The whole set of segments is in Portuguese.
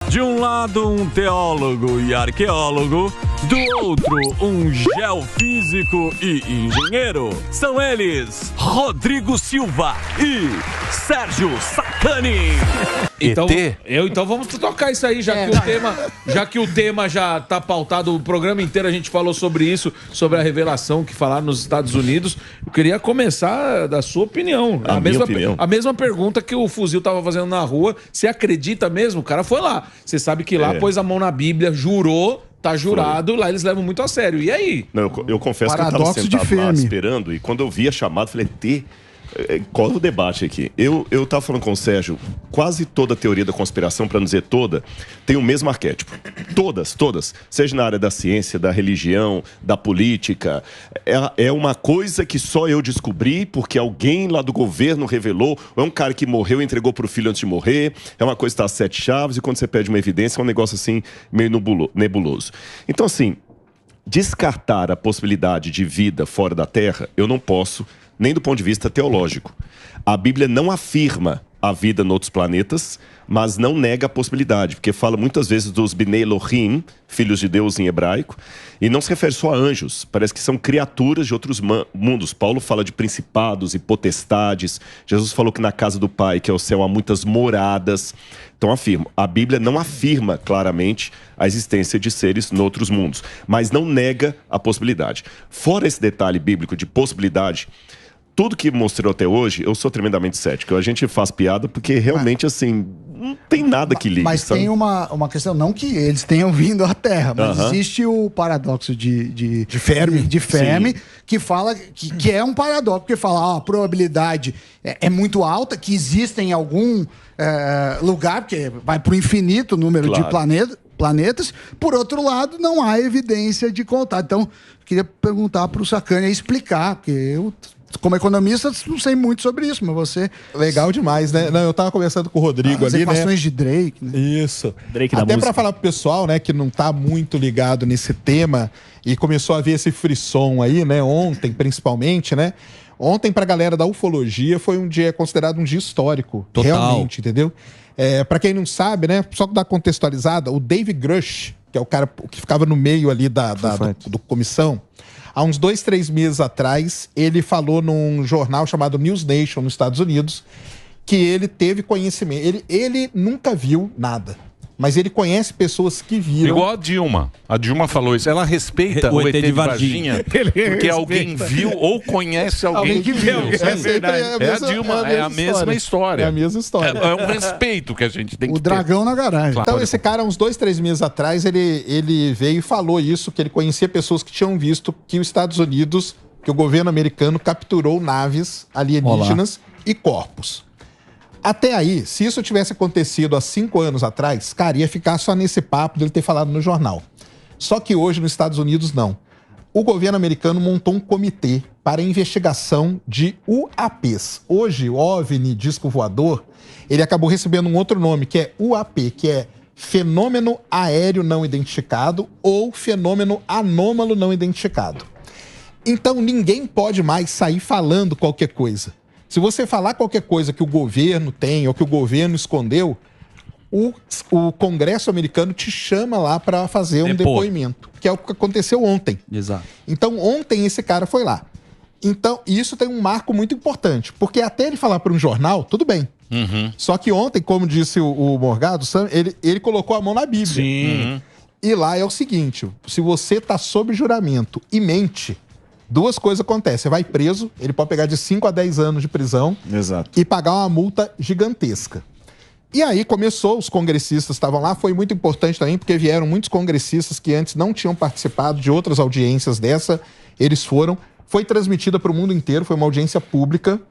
De um lado, um teólogo e arqueólogo. Do outro, um geofísico e engenheiro. São eles, Rodrigo Silva e Sérgio Sacani. Então vamos tocar isso aí, já que o tema já tá pautado, o programa inteiro a gente falou sobre isso, sobre a revelação que falaram nos Estados Unidos. Eu queria começar da sua opinião. A mesma pergunta que o Fuzil tava fazendo na rua. Você acredita mesmo? O cara foi lá. Você sabe que lá pôs a mão na Bíblia, jurou, tá jurado, lá eles levam muito a sério. E aí? Não, eu confesso que eu tava sentado lá esperando, e quando eu vi a chamada, falei, qual é o debate aqui? Eu tava falando com o Sérgio, quase toda a teoria da conspiração, para não dizer toda, tem o mesmo arquétipo. Todas. Seja na área da ciência, da religião, da política. É uma coisa que só eu descobri porque alguém lá do governo revelou, ou é um cara que morreu e entregou pro filho antes de morrer, é uma coisa que tá às 7 chaves, e quando você pede uma evidência, é um negócio assim, meio nebuloso. Então, assim, descartar a possibilidade de vida fora da Terra, eu não posso, nem do ponto de vista teológico. A Bíblia não afirma a vida em outros planetas, mas não nega a possibilidade, porque fala muitas vezes dos Bnei Elohim, filhos de Deus em hebraico, e não se refere só a anjos, parece que são criaturas de outros mundos. Paulo fala de principados e potestades, Jesus falou que na casa do Pai, que é o céu, há muitas moradas. Então afirmo, a Bíblia não afirma claramente a existência de seres em outros mundos, mas não nega a possibilidade. Fora esse detalhe bíblico de possibilidade, tudo que mostrou até hoje, eu sou tremendamente cético. A gente faz piada porque realmente, assim, não tem nada que ligue. Mas sabe? tem uma questão, não que eles tenham vindo à Terra, mas existe o paradoxo de Fermi, que fala que é um paradoxo, porque fala a probabilidade é muito alta, que existem em algum lugar, porque vai para o infinito o número de planetas. Por outro lado, não há evidência de contato. Então, queria perguntar para o Sacani explicar, porque eu, como economista, não sei muito sobre isso, mas você... Legal demais, né? Não, eu tava conversando com o Rodrigo ali, né? As equações de Drake. Né? Isso. Drake até para falar pro pessoal, né, que não tá muito ligado nesse tema e começou a ver esse frisson aí, né, ontem principalmente, né? Ontem, pra galera da ufologia, foi um dia considerado um dia histórico. Total. Realmente, entendeu? Pra quem não sabe, né, só que dar contextualizada, o David Grush, que é o cara que ficava no meio ali do comissão, há uns 2, 3 meses atrás, ele falou num jornal chamado News Nation, nos Estados Unidos, que ele teve conhecimento. Ele nunca viu nada, mas ele conhece pessoas que viram. Igual a Dilma. A Dilma falou isso. Ela respeita o ET de Varginha, porque alguém viu ou conhece alguém que viu. É verdade. É a Dilma, é a mesma história. É a mesma história. É um respeito que a gente tem que ter. O dragão na garagem. Claro. Então, esse cara, uns 2, 3 meses atrás, ele veio e falou isso, que ele conhecia pessoas que tinham visto que os Estados Unidos, que o governo americano capturou naves alienígenas e corpos. Até aí, se isso tivesse acontecido há 5 anos atrás, cara, ia ficar só nesse papo dele ter falado no jornal. Só que hoje, nos Estados Unidos, não. O governo americano montou um comitê para investigação de UAPs. Hoje, o OVNI, disco voador, ele acabou recebendo um outro nome, que é UAP, que é Fenômeno Aéreo Não Identificado ou Fenômeno Anômalo Não Identificado. Então, ninguém pode mais sair falando qualquer coisa. Se você falar qualquer coisa que o governo tem ou que o governo escondeu, o Congresso americano te chama lá para fazer um depoimento, que é o que aconteceu ontem. Exato. Então, ontem esse cara foi lá. Então, isso tem um marco muito importante, porque até ele falar para um jornal, tudo bem. Só que ontem, como disse o Morgado, ele colocou a mão na Bíblia. Sim. E lá é o seguinte, se você está sob juramento e mente, 2 coisas acontecem. Você vai preso, ele pode pegar de 5 a 10 anos de prisão. Exato. E pagar uma multa gigantesca. E aí começou, os congressistas estavam lá, foi muito importante também, porque vieram muitos congressistas que antes não tinham participado de outras audiências dessa, eles foram, foi transmitida para o mundo inteiro, foi uma audiência pública,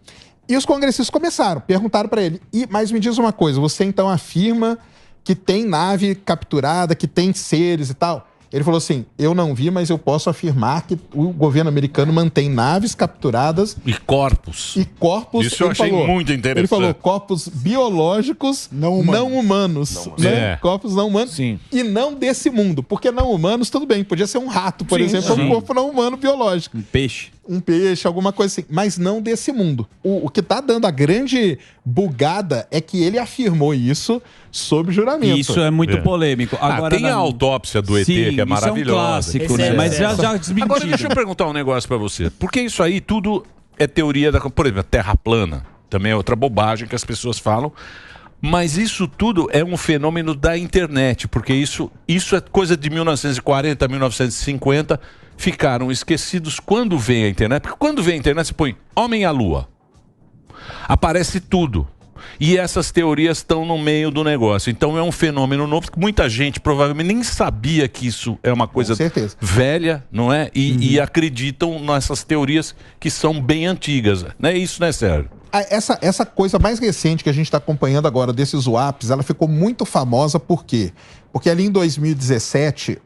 e os congressistas perguntaram para ele, mas me diz uma coisa, você então afirma que tem nave capturada, que tem seres e tal? Ele falou assim, eu não vi, mas eu posso afirmar que o governo americano mantém naves capturadas... E corpos. Isso eu achei muito interessante. Ele falou corpos biológicos não humanos. Né? Corpos não humanos. Sim. E não desse mundo. Porque não humanos, tudo bem, podia ser um rato, por exemplo, um corpo não humano biológico. Um peixe. um peixe, alguma coisa assim, mas não desse mundo. O que tá dando a grande bugada é que ele afirmou isso sob juramento. Isso é muito polêmico. Agora, tem a autópsia do ET, que é maravilhosa. Isso é um clássico, né? Mas já desmentido. Agora, deixa eu perguntar um negócio pra você. Porque isso aí tudo é teoria da... Por exemplo, a Terra plana também é outra bobagem que as pessoas falam. Mas isso tudo é um fenômeno da internet, porque isso é coisa de 1940, 1950, ficaram esquecidos quando vem a internet. Porque quando vem a internet, você põe homem à lua. Aparece tudo. E essas teorias estão no meio do negócio. Então é um fenômeno novo que muita gente provavelmente nem sabia que isso é uma coisa velha, não é? E acreditam nessas teorias que são bem antigas. Não é isso, né, Sérgio? Essa coisa mais recente que a gente está acompanhando agora desses WAPs, ela ficou muito famosa por quê? Porque ali em 2017,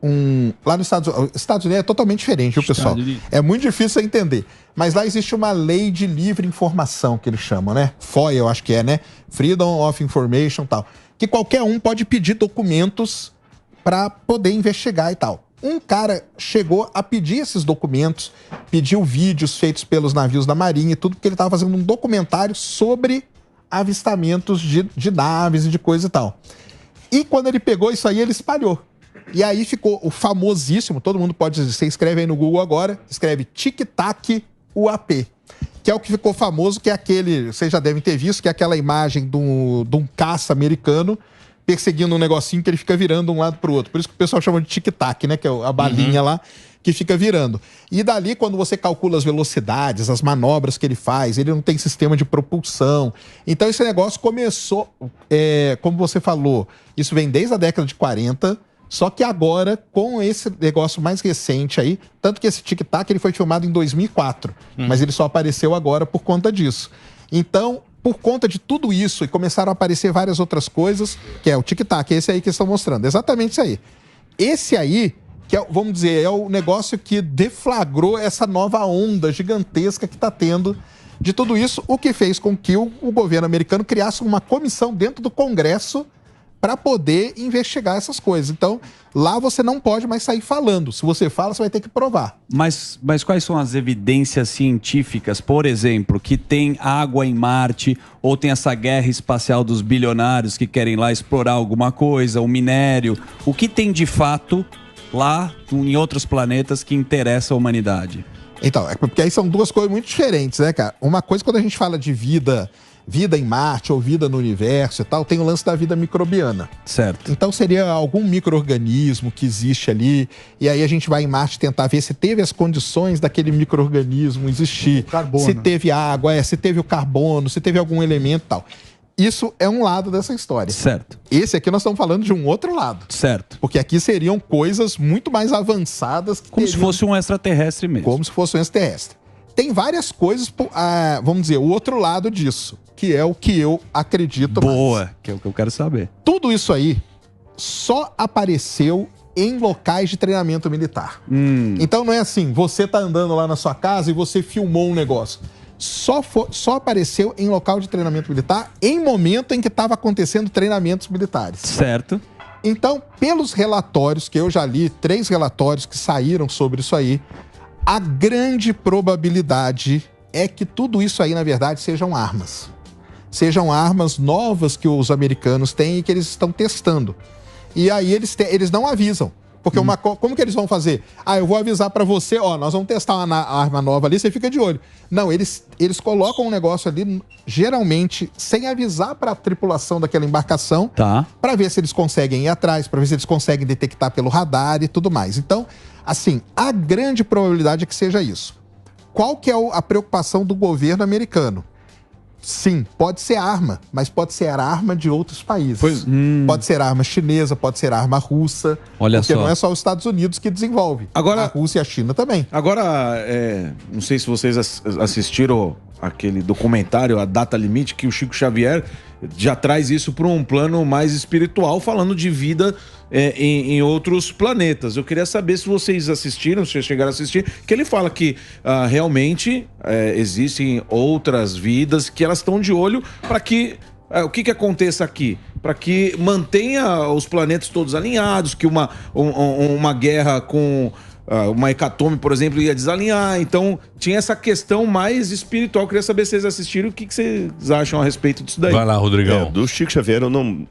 lá nos Estados Unidos é totalmente diferente, viu, pessoal? É muito difícil você entender. Mas lá existe uma lei de livre informação, que eles chamam, né? FOIA, eu acho que é, né? Freedom of Information e tal. Que qualquer um pode pedir documentos para poder investigar e tal. Um cara chegou a pedir esses documentos, pediu vídeos feitos pelos navios da Marinha e tudo, porque ele estava fazendo um documentário sobre avistamentos de naves e de coisa e tal. E quando ele pegou isso aí, ele espalhou. E aí ficou o famosíssimo, todo mundo pode dizer, você escreve aí no Google agora, escreve Tic-Tac UAP, que é o que ficou famoso, que é aquele, vocês já devem ter visto, que é aquela imagem de um caça americano perseguindo um negocinho que ele fica virando de um lado pro outro. Por isso que o pessoal chama de tic-tac, né? Que é a balinha lá que fica virando. E dali, quando você calcula as velocidades, as manobras que ele faz, ele não tem sistema de propulsão. Então esse negócio começou, como você falou, isso vem desde a década de 40, só que agora, com esse negócio mais recente aí, tanto que esse tic-tac ele foi filmado em 2004, mas ele só apareceu agora por conta disso. Então, por conta de tudo isso, e começaram a aparecer várias outras coisas, que é o tic-tac, esse aí que estão mostrando, exatamente isso aí. Esse aí, que é, vamos dizer, é o negócio que deflagrou essa nova onda gigantesca que está tendo de tudo isso, o que fez com que o governo americano criasse uma comissão dentro do Congresso para poder investigar essas coisas. Então, lá você não pode mais sair falando. Se você fala, você vai ter que provar. Mas quais são as evidências científicas, por exemplo, que tem água em Marte, ou tem essa guerra espacial dos bilionários que querem lá explorar alguma coisa, o minério? O que tem de fato lá em outros planetas que interessa a humanidade? Então, é porque aí são duas coisas muito diferentes, né, cara? Uma coisa, quando a gente fala de vida em Marte ou vida no universo e tal, tem o lance da vida microbiana. Certo. Então seria algum micro-organismo que existe ali, e aí a gente vai em Marte tentar ver se teve as condições daquele micro-organismo existir. Carbono. Se teve água, se teve o carbono, se teve algum elemento e tal. Isso é um lado dessa história. Certo. Esse aqui nós estamos falando de um outro lado. Certo. Porque aqui seriam coisas muito mais avançadas. Como se fosse um extraterrestre mesmo. Como se fosse um extraterrestre. Tem várias coisas, vamos dizer, o outro lado disso, que é o que eu acredito mais. Que é o que eu quero saber. Tudo isso aí só apareceu em locais de treinamento militar. Então não é assim, você tá andando lá na sua casa e você filmou um negócio. Só apareceu em local de treinamento militar em momento em que estava acontecendo treinamentos militares. Certo. Então, pelos relatórios que eu já li, 3 relatórios que saíram sobre isso aí, a grande probabilidade é que tudo isso aí, na verdade, sejam armas. Sejam armas novas que os americanos têm e que eles estão testando. E aí eles não avisam. Porque como que eles vão fazer? Eu vou avisar pra você, nós vamos testar uma arma nova ali, você fica de olho. Não, eles colocam um negócio ali, geralmente, sem avisar pra tripulação daquela embarcação, pra ver se eles conseguem ir atrás, pra ver se eles conseguem detectar pelo radar e tudo mais. Então, assim, a grande probabilidade é que seja isso. Qual que é a preocupação do governo americano? Sim, pode ser arma, mas pode ser arma de outros países. Pode ser arma chinesa, pode ser arma russa. Olha porque só. Não é só os Estados Unidos que desenvolve. Agora, a Rússia e a China também. Agora, não sei se vocês assistiram aquele documentário, A Data Limite, que o Chico Xavier já traz isso para um plano mais espiritual, falando de vida em outros planetas. Eu queria saber se vocês assistiram, se chegaram a assistir, que ele fala que realmente existem outras vidas que elas estão de olho para que o que aconteça aqui? Para que mantenha os planetas todos alinhados, que uma guerra com uma hecatombe, por exemplo, ia desalinhar. Então, tinha essa questão mais espiritual. Eu queria saber se vocês assistiram, o que vocês acham a respeito disso daí. Vai lá, Rodrigão. Do Chico Xavier,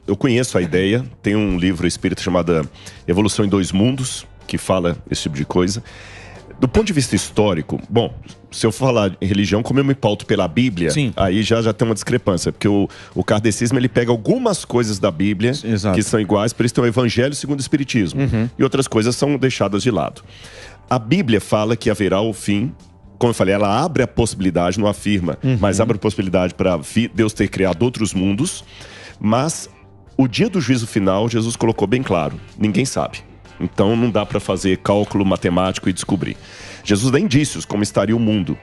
eu conheço a ideia. Tem um livro espírita chamado Evolução em Dois Mundos, que fala esse tipo de coisa. Do ponto de vista histórico, bom, se eu falar em religião, como eu me pauto pela Bíblia, aí já tem uma discrepância, porque o kardecismo, ele pega algumas coisas da Bíblia que são iguais, por isso tem o Evangelho segundo o Espiritismo, e outras coisas são deixadas de lado. A Bíblia fala que haverá o fim, como eu falei, ela abre a possibilidade, não afirma, mas abre a possibilidade para Deus ter criado outros mundos, mas o dia do juízo final, Jesus colocou bem claro, ninguém sabe. Então não dá para fazer cálculo matemático e descobrir. Jesus dá indícios como estaria o mundo.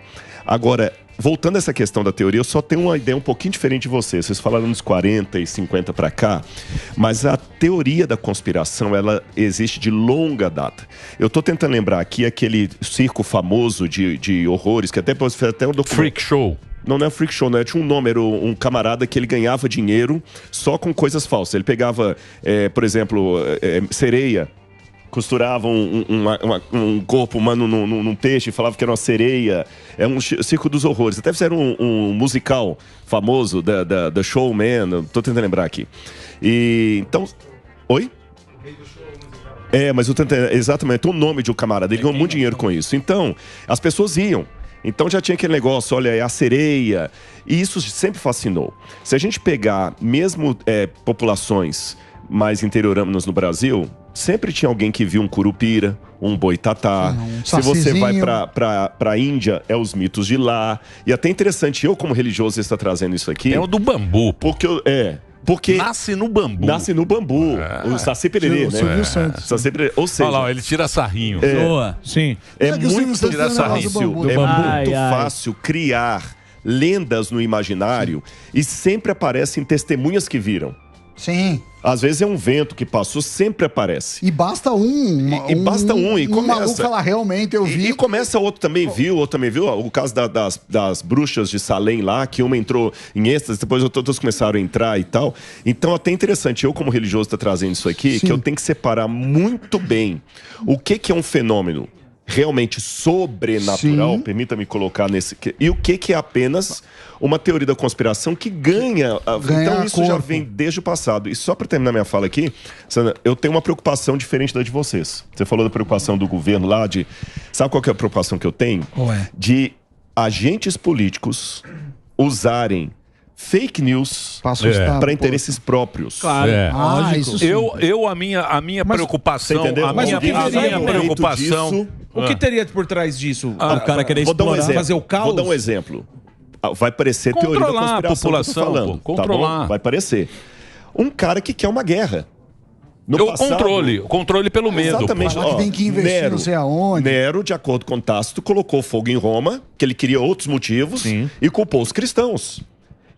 Agora, voltando a essa questão da teoria, eu só tenho uma ideia um pouquinho diferente de vocês. Vocês falaram nos 40 e 50 para cá, mas a teoria da conspiração, ela existe de longa data. Eu estou tentando lembrar aqui aquele circo famoso de horrores, que até fez até um documento. Freak Show. Não é freak show, né? Tinha um nome, era um camarada que ele ganhava dinheiro só com coisas falsas. Ele pegava, por exemplo, sereia, costurava um corpo humano num peixe, falava que era uma sereia. É um circo dos horrores. Até fizeram um musical famoso da Showman. Tô tentando lembrar aqui. E então... Oi? Mas eu tentei... Exatamente. O nome de um camarada. Ele ganhou muito dinheiro com isso. Então, as pessoas iam. Então já tinha aquele negócio, olha, é a sereia. E isso sempre fascinou. Se a gente pegar mesmo populações mais interioranas no Brasil, sempre tinha alguém que viu um curupira, um boitatá. Se você vai pra Índia, é os mitos de lá. E até interessante, eu como religioso estar trazendo isso aqui. É o do bambu. Porque nasce no bambu. Nasce no bambu. O Saci Pererê, né? Silvio Santos. Saci Pererê. Ou seja... Olha lá, ele tira sarrinho. Sim. É muito fácil criar lendas no imaginário e sempre aparecem testemunhas que viram. Sim. Às vezes é um vento que passou, sempre aparece. E basta basta um e começa. Maluco falar, realmente, eu vi. E começa, outro também viu. O caso das bruxas de Salem lá, que uma entrou em êxtase, depois todos começaram a entrar e tal. Então, até interessante, eu como religioso estou trazendo isso aqui, que eu tenho que separar muito bem o que é um fenômeno realmente sobrenatural, permita-me colocar nesse... E o que é apenas uma teoria da conspiração que ganha então isso já vem desde o passado. E só para terminar minha fala aqui, Sandra, eu tenho uma preocupação diferente da de vocês. Você falou da preocupação do governo lá, sabe qual que é a preocupação que eu tenho? De agentes políticos usarem fake news para interesses próprios. Claro. A minha preocupação... A minha preocupação... O que teria por trás disso? O cara querer explorar, fazer o caos? Vou dar um exemplo. Vai parecer teoria da conspiração a população, que eu tô falando. Controlar. Tá bom? Vai parecer. Um cara que quer uma guerra. Controle pelo medo. Exatamente. Tem que investir não sei aonde. Nero, de acordo com Tácito, colocou fogo em Roma, que ele queria outros motivos, e culpou os cristãos.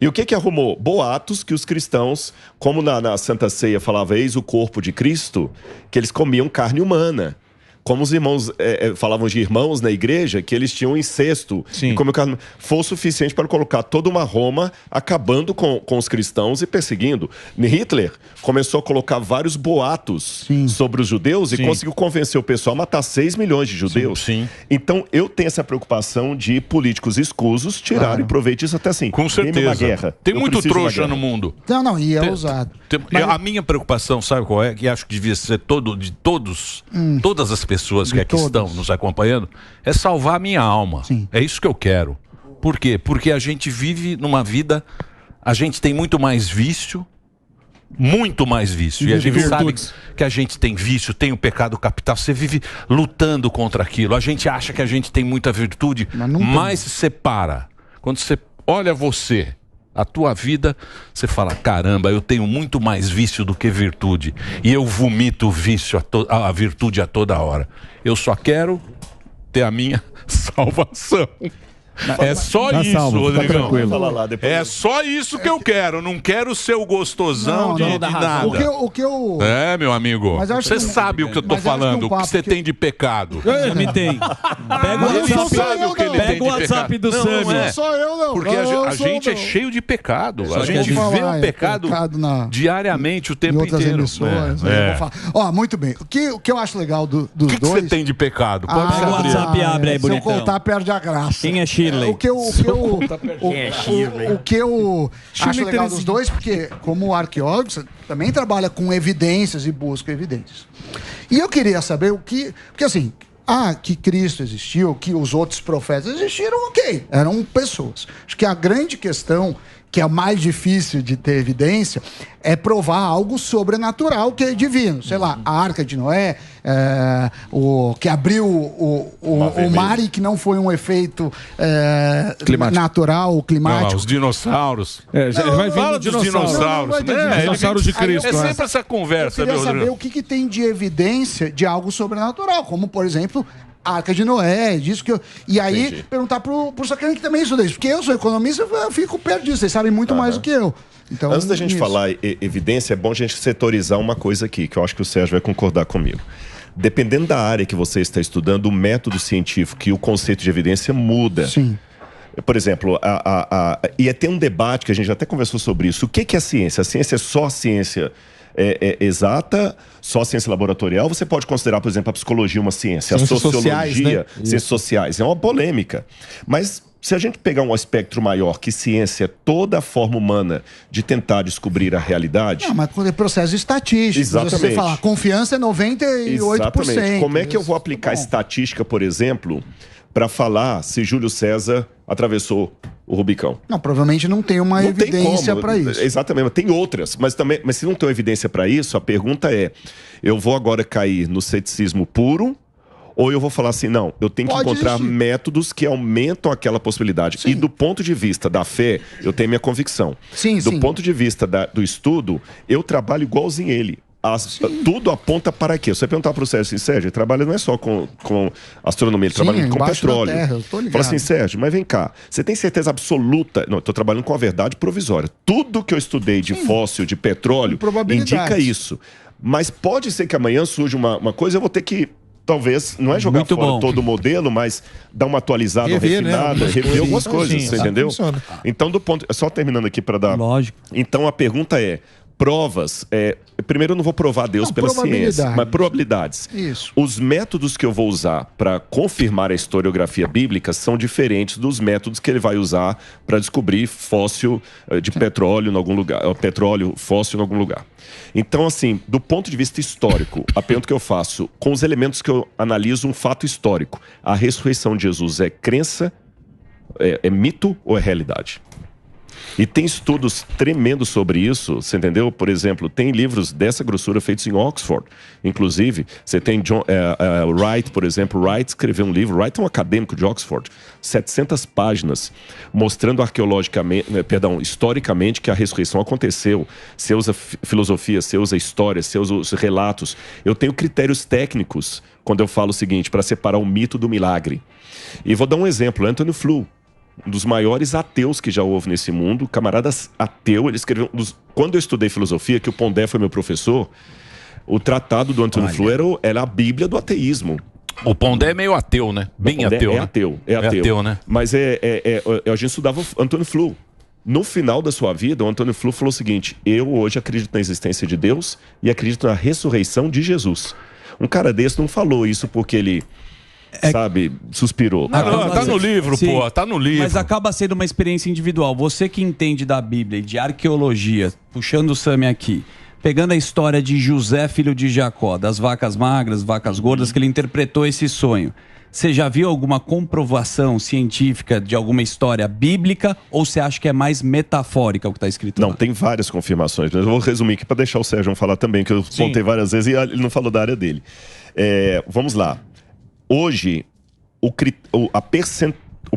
E o que arrumou? Boatos que os cristãos, como na Santa Ceia falava, eis o corpo de Cristo, que eles comiam carne humana. Como os irmãos falavam de irmãos na igreja, que eles tinham incesto. E como foi o suficiente para colocar toda uma Roma acabando com os cristãos e perseguindo. Hitler começou a colocar vários boatos sobre os judeus e conseguiu convencer o pessoal a matar 6 milhões de judeus. Então eu tenho essa preocupação de políticos escusos tirarem proveito disso até assim. Com certeza. Guerra. Tem muito trouxa no mundo. Não, e é usado. A minha preocupação, sabe qual é? Que acho que devia ser todas as pessoas que aqui estão nos acompanhando, é salvar a minha alma. É isso que eu quero. Por quê? Porque a gente vive numa vida, a gente tem muito mais vício, e a gente sabe que a gente tem vício, tem o pecado capital, você vive lutando contra aquilo. A gente acha que a gente tem muita virtude, mas você para. Quando você olha a tua vida, você fala, caramba, eu tenho muito mais vício do que virtude. E eu vomito o vício, a virtude a toda hora. Eu só quero ter a minha salvação. É só isso, Rodrigão. Lá, é só isso que eu quero. Não quero ser o gostosão de nada. O que eu... É, meu amigo. Você sabe o que eu tô falando, o que você tem de pecado. Me tem. Pega o WhatsApp do Sami. Não é só eu, não. Porque a gente é cheio de pecado. A gente vê o pecado diariamente, o tempo inteiro. Ó, muito bem. O que eu acho legal dos dois... O que você tem de pecado? Pega o WhatsApp e abre aí, bonitão. Se eu contar, perde a graça. Quem é Shirley? O que eu acho legal dos dois, porque como arqueólogo, você também trabalha com evidências e busca evidências. E eu queria saber porque assim, que Cristo existiu, que os outros profetas existiram, ok, eram pessoas. Acho que a grande questão, que é o mais difícil de ter evidência, é provar algo sobrenatural que é divino. Sei lá, a Arca de Noé, o que abriu o mar e que não foi um efeito natural, climático. Os dinossauros. Fala dos dinossauros. Dinossauros de Cristo. É sempre essa conversa, eu queria saber o que tem de evidência de algo sobrenatural, como, por exemplo... a Arca de Noé, disso que eu... E aí, entendi, perguntar pro Sacani, que também estuda isso. Porque eu sou economista, eu fico perto disso. Vocês sabem muito mais do que eu. Então, antes da gente falar evidência, é bom a gente setorizar uma coisa aqui, que eu acho que o Sérgio vai concordar comigo. Dependendo da área que você está estudando, o método científico e o conceito de evidência muda. Sim. Por exemplo, e tem um debate que a gente até conversou sobre isso. O que é a ciência? A ciência é só a ciência exata, só a ciência laboratorial? Você pode considerar, por exemplo, a psicologia uma ciência, ciências a sociologia, sociais, né? ciências sociais. É uma polêmica. Mas se a gente pegar um espectro maior, que ciência é toda a forma humana de tentar descobrir a realidade... Não, mas quando é processo estatístico. Exatamente. Você falar, confiança é 98%. Exatamente. Como é que eu vou aplicar estatística, por exemplo, para falar se Júlio César atravessou o Rubicão? Não, provavelmente não tem uma evidência para isso. Exatamente, tem outras, mas se não tem uma evidência para isso, a pergunta é: eu vou agora cair no ceticismo puro, ou eu vou falar assim, não, eu tenho que encontrar métodos que aumentam aquela possibilidade. Sim. E do ponto de vista da fé, eu tenho minha convicção. Do ponto de vista do estudo, eu trabalho igualzinho ele. Tudo aponta para quê? Você perguntar para o Sérgio assim, Sérgio, ele trabalha não é só com astronomia, ele trabalha com petróleo. Fala assim, Sérgio, mas vem cá, você tem certeza absoluta? Não, eu estou trabalhando com a verdade provisória. Tudo que eu estudei de fóssil, de petróleo, indica isso. Mas pode ser que amanhã surja uma coisa, eu vou ter que, talvez, não é jogar fora todo o modelo, mas dar uma atualizada, refinada, rever algumas coisas, você entendeu? Então, só terminando aqui para dar... Lógico. Então, a pergunta é, provas, primeiro eu não vou provar Deus pela ciência, mas probabilidades. Isso. Os métodos que eu vou usar para confirmar a historiografia bíblica são diferentes dos métodos que ele vai usar para descobrir fóssil de petróleo em algum lugar, petróleo fóssil em algum lugar. Então, assim, do ponto de vista histórico, a pergunta que eu faço, com os elementos que eu analiso um fato histórico, a ressurreição de Jesus é crença, é mito ou é realidade? E tem estudos tremendos sobre isso, você entendeu? Por exemplo, tem livros dessa grossura feitos em Oxford. Inclusive, você tem Wright, por exemplo. Wright escreveu um livro, Wright é um acadêmico de Oxford, 700 páginas, mostrando historicamente que a ressurreição aconteceu. Você usa filosofia, você usa história, você usa os relatos. Eu tenho critérios técnicos quando eu falo o seguinte, para separar o mito do milagre. E vou dar um exemplo, Anthony Flew, um dos maiores ateus que já houve nesse mundo, camaradas ateu, ele escreveu, quando eu estudei filosofia, que o Pondé foi meu professor, o tratado do Anthony Flew era a Bíblia do ateísmo. O Pondé é meio ateu, né? Bem ateu. É ateu, né? Mas a gente estudava o Anthony Flew. No final da sua vida, o Anthony Flew falou o seguinte, eu hoje acredito na existência de Deus e acredito na ressurreição de Jesus. Um cara desse não falou isso porque ele... suspirou. Tá no livro, tá no livro. Mas acaba sendo uma experiência individual. Você que entende da Bíblia e de arqueologia, puxando o Sami aqui, pegando a história de José, filho de Jacó, das vacas magras, vacas gordas, que ele interpretou esse sonho. Você já viu alguma comprovação científica de alguma história bíblica ou você acha que é mais metafórica o que está escrito lá? Não, tem várias confirmações. Mas eu vou resumir aqui para deixar o Sérgio falar também, que eu contei várias vezes e ele não falou da área dele. Vamos lá. Hoje, o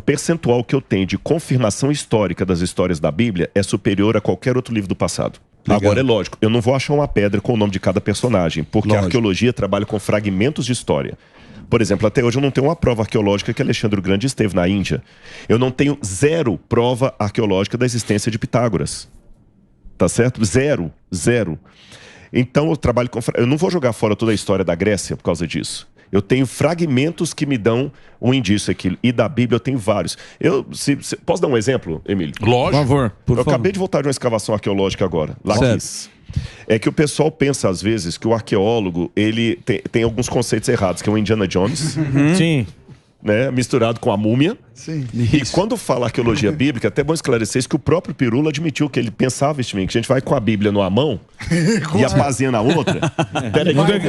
percentual que eu tenho de confirmação histórica das histórias da Bíblia é superior a qualquer outro livro do passado. Legal. Agora, é lógico, eu não vou achar uma pedra com o nome de cada personagem, porque a arqueologia trabalha com fragmentos de história. Por exemplo, até hoje eu não tenho uma prova arqueológica que Alexandre o Grande esteve na Índia. Eu não tenho zero prova arqueológica da existência de Pitágoras. Tá certo? Zero. Então eu trabalho com... Eu não vou jogar fora toda a história da Grécia por causa disso. Eu tenho fragmentos que me dão um indício aqui. E da Bíblia eu tenho vários. Posso dar um exemplo, Emílio? Lógico. Por favor. Acabei de voltar de uma escavação arqueológica agora. Laquis. É que o pessoal pensa, às vezes, que o arqueólogo, ele tem alguns conceitos errados, que é o Indiana Jones. Sim. Né, misturado com a múmia. Sim. E quando fala arqueologia bíblica, até bom esclarecer isso, que o próprio Pirula admitiu que ele pensava isso, que a gente vai com a Bíblia numa mão e a pazinha na outra.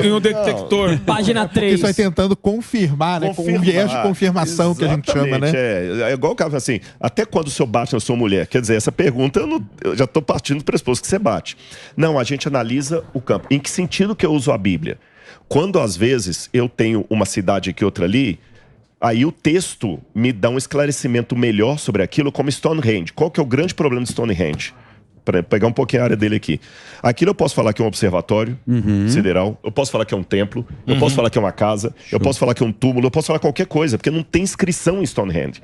Em um detector. Página 3. Porque você vai tentando confirmar, né? Com um viés de confirmação. Exatamente, que a gente chama, né? É igual o cara assim, até quando o senhor bate na sua mulher? Quer dizer, essa pergunta eu já estou partindo do pressuposto que você bate. Não, a gente analisa o campo. Em que sentido que eu uso a Bíblia? Quando, às vezes, eu tenho uma cidade aqui, outra ali, aí o texto me dá um esclarecimento melhor sobre aquilo, como Stonehenge. Qual que é o grande problema de Stonehenge? Para pegar um pouquinho a área dele aqui. Aquilo eu posso falar que é um observatório sideral, eu posso falar que é um templo, eu posso falar que é uma casa, eu posso falar que é um túmulo, eu posso falar qualquer coisa, porque não tem inscrição em Stonehenge.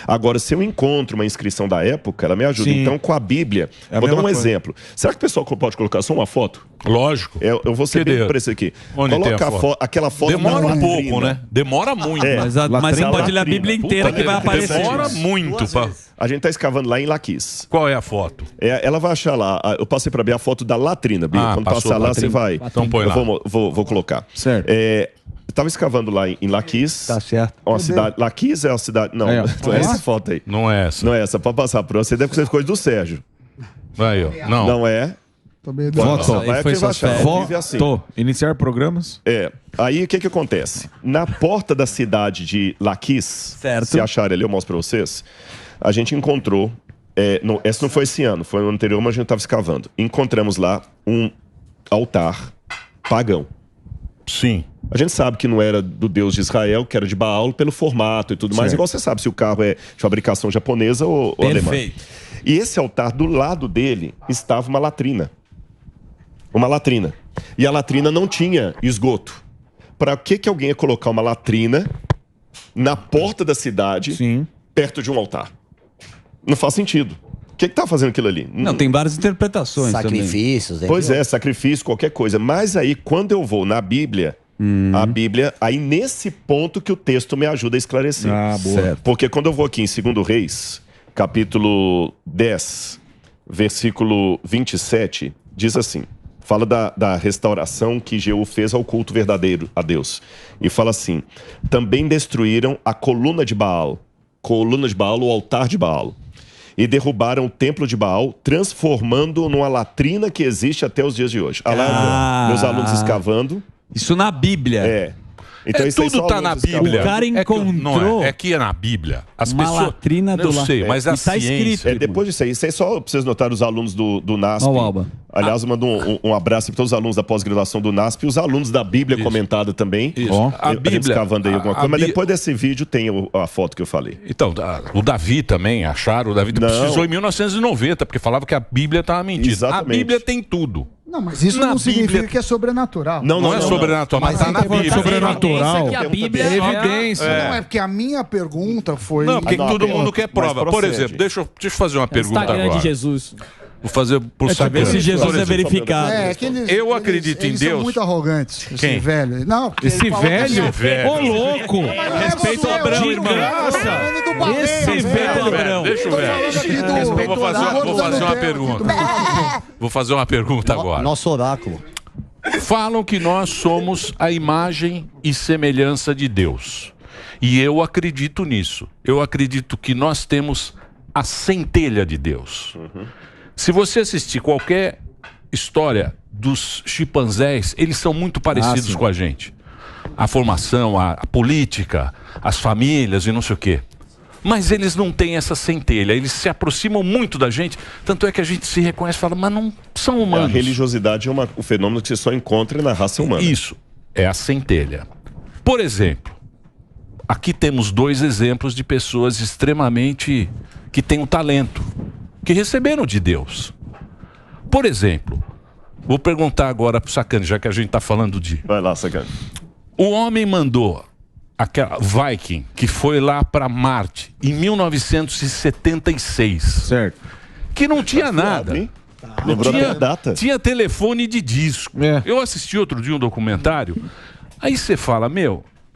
Agora, se eu encontro uma inscrição da época, ela me ajuda. Sim. Então, com a Bíblia, vou dar um exemplo. Será que o pessoal pode colocar só uma foto? Lógico. Eu vou ser bem preso aqui. Onde coloca aquela foto. Demora um pouco, né? Demora muito. Mas você pode ler a Bíblia inteira que vai aparecer. Demora muito. A gente tá escavando lá em Laquis. Qual é a foto? Ela vai achar lá. Eu passei para ver a foto da latrina, Bia. Quando passar lá, você vai. Então põe lá. Vou colocar. Certo. Eu tava escavando lá em Laquis. Tá certo. Uma cidade. Laquis é a cidade. Não, não é essa foto aí. Não é essa. Não é essa. Pode passar por você. Deve ser coisa do Sérgio. Aí, ó. Não. Não é. Voto. Vai que vai achar. Vive assim. Iniciar programas. Aí o que acontece? Na porta da cidade de Laquis, se acharem ali, eu mostro para vocês, a gente encontrou, esse não foi esse ano, foi no ano anterior, mas a gente estava escavando. Encontramos lá um altar pagão. Sim. A gente sabe que não era do Deus de Israel, que era de Baal, pelo formato e tudo mais. Igual você sabe se o carro é de fabricação japonesa ou alemã. E esse altar, do lado dele, estava uma latrina. Uma latrina. E a latrina não tinha esgoto. Para que alguém ia colocar uma latrina na porta da cidade, perto de um altar? Não faz sentido. O que tá fazendo aquilo ali? Não, tem várias interpretações. Sacrifícios. Pois é, sacrifício, qualquer coisa. Mas aí, quando eu vou na Bíblia, a Bíblia, aí nesse ponto que o texto me ajuda a esclarecer. Boa. Porque quando eu vou aqui em 2 Reis, capítulo 10, versículo 27, diz assim... Fala da restauração que Jeú fez ao culto verdadeiro a Deus. E fala assim, também destruíram a coluna de Baal, o altar de Baal. E derrubaram o templo de Baal, transformando-o numa latrina que existe até os dias de hoje. Meus alunos escavando. Isso na Bíblia. Então, tudo tá na Bíblia. O cara encontrou é que é na Bíblia. As uma pessoas, latrina do eu sei, mas a tá ciência... depois disso aí, isso aí só pra vocês notarem os alunos do NASP. Alba. Aliás, eu mando um abraço para todos os alunos da pós-graduação do NASP e os alunos da Bíblia comentada também. A Bíblia, escavando aí alguma coisa, mas depois desse vídeo tem a foto que eu falei. Então, o Davi também, acharam, o Davi precisou em 1990, porque falava que a Bíblia estava mentindo. Exatamente. A Bíblia tem tudo. Não, mas isso não significa que é sobrenatural. Não é sobrenatural, mas está na Bíblia. Sobrenatural. A Bíblia é evidência. Não, é porque a minha pergunta foi... Não, porque todo mundo quer prova. Por exemplo, deixa eu fazer uma pergunta agora. de Jesus. Vou fazer por saber se Jesus é verificado. Eu acredito em Deus. São muito arrogantes. Quem? Esse velho. Não, esse velho? Ô, louco! Respeita o Abrão, irmão. Esse velho Abrão. Deixa eu ver. Vou fazer uma pergunta. Vou fazer uma pergunta agora. Nosso oráculo. Falam que nós somos a imagem e semelhança de Deus. E eu acredito nisso. Eu acredito que nós temos a centelha de Deus. Se você assistir qualquer história dos chimpanzés, eles são muito parecidos com a gente. A formação, a política, as famílias e não sei o quê. Mas eles não têm essa centelha, eles se aproximam muito da gente, tanto é que a gente se reconhece e fala, mas não são humanos. A religiosidade é um fenômeno que você só encontra na raça humana. Isso, é a centelha. Por exemplo, aqui temos 2 exemplos de pessoas extremamente que têm um talento, que receberam de Deus. Por exemplo, vou perguntar agora pro Sacani, já que a gente está falando de... Vai lá, Sacani. O homem mandou aquela Viking, que foi lá para Marte em 1976. Certo. Que não tinha nada. Lembrou até a data. Tinha telefone de disco. Eu assisti outro dia um documentário. Aí você fala,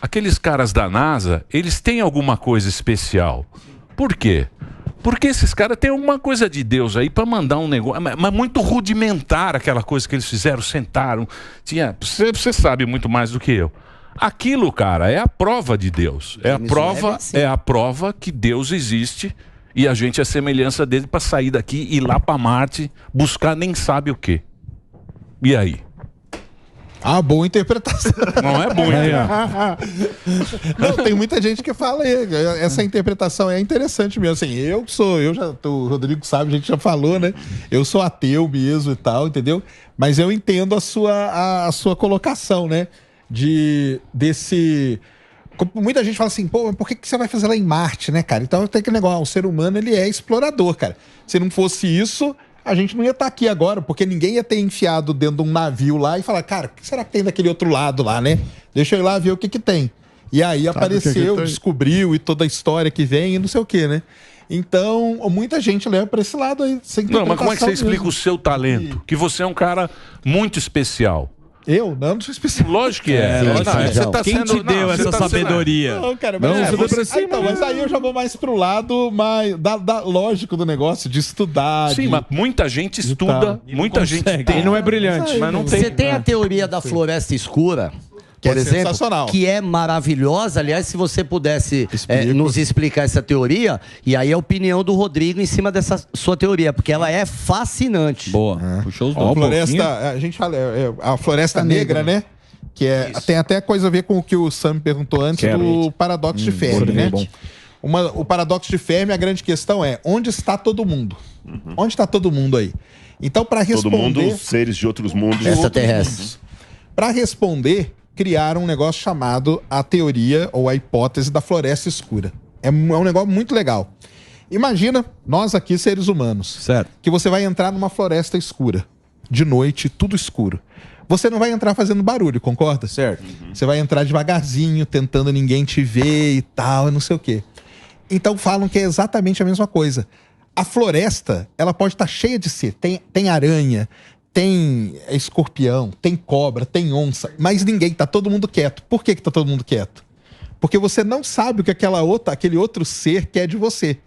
aqueles caras da NASA, eles têm alguma coisa especial. Por quê? Porque esses caras têm alguma coisa de Deus aí para mandar um negócio, mas muito rudimentar aquela coisa que eles fizeram, sentaram. Você sabe muito mais do que eu. Aquilo, cara, é a prova de Deus. É a prova que Deus existe e a gente é a semelhança dele para sair daqui e ir lá para Marte, buscar nem sabe o quê. E aí? Boa interpretação. Não é boa interpretação. Não, tem muita gente que fala essa interpretação é interessante mesmo. Assim, o Rodrigo sabe, a gente já falou, né? Eu sou ateu mesmo e tal, entendeu? Mas eu entendo a sua colocação, né? Muita gente fala assim, por que você vai fazer lá em Marte, né, cara? Então tem aquele negócio, o ser humano, ele é explorador, cara. Se não fosse isso, a gente não ia estar aqui agora, porque ninguém ia ter enfiado dentro de um navio lá e falar, cara, o que será que tem daquele outro lado lá, né? Deixa eu ir lá ver o que tem. E aí apareceu, descobriu e toda a história que vem e não sei o que, né? Então, muita gente leva para esse lado aí. Não, mas como é que você explica o seu talento? Que você é um cara muito especial. Eu? Não sou especial. Lógico que é. Quem te deu essa sabedoria? Não, cara, mas aí eu já vou mais pro lado lógico do negócio, de estudar. Sim, mas muita gente estuda, muita gente tem. E não é brilhante. Mas não tem. Você tem a teoria da floresta escura? Por exemplo, que é maravilhosa. Aliás, se você pudesse nos explicar essa teoria, e aí a opinião do Rodrigo em cima dessa sua teoria, porque ela é fascinante. Boa. Puxou os dois. A floresta, a gente fala, a floresta negra, né? Que tem até coisa a ver com o que o Sam perguntou antes do paradoxo de Fermi, né? O paradoxo de Fermi, a grande questão é, onde está todo mundo? Onde está todo mundo aí? Então, para responder... Todo mundo, seres de outros mundos. Extraterrestres. Para responder, criaram um negócio chamado a teoria ou a hipótese da floresta escura. É um negócio muito legal. Imagina, nós aqui, seres humanos, que você vai entrar numa floresta escura, de noite, tudo escuro. Você não vai entrar fazendo barulho, concorda? Certo. Você vai entrar devagarzinho, tentando ninguém te ver e tal, e não sei o quê. Então falam que é exatamente a mesma coisa. A floresta, ela pode estar cheia de ser. Tem aranha, tem escorpião, tem cobra, tem onça, mas tá todo mundo quieto. Por que tá todo mundo quieto? Porque você não sabe o que aquele outro ser quer de você.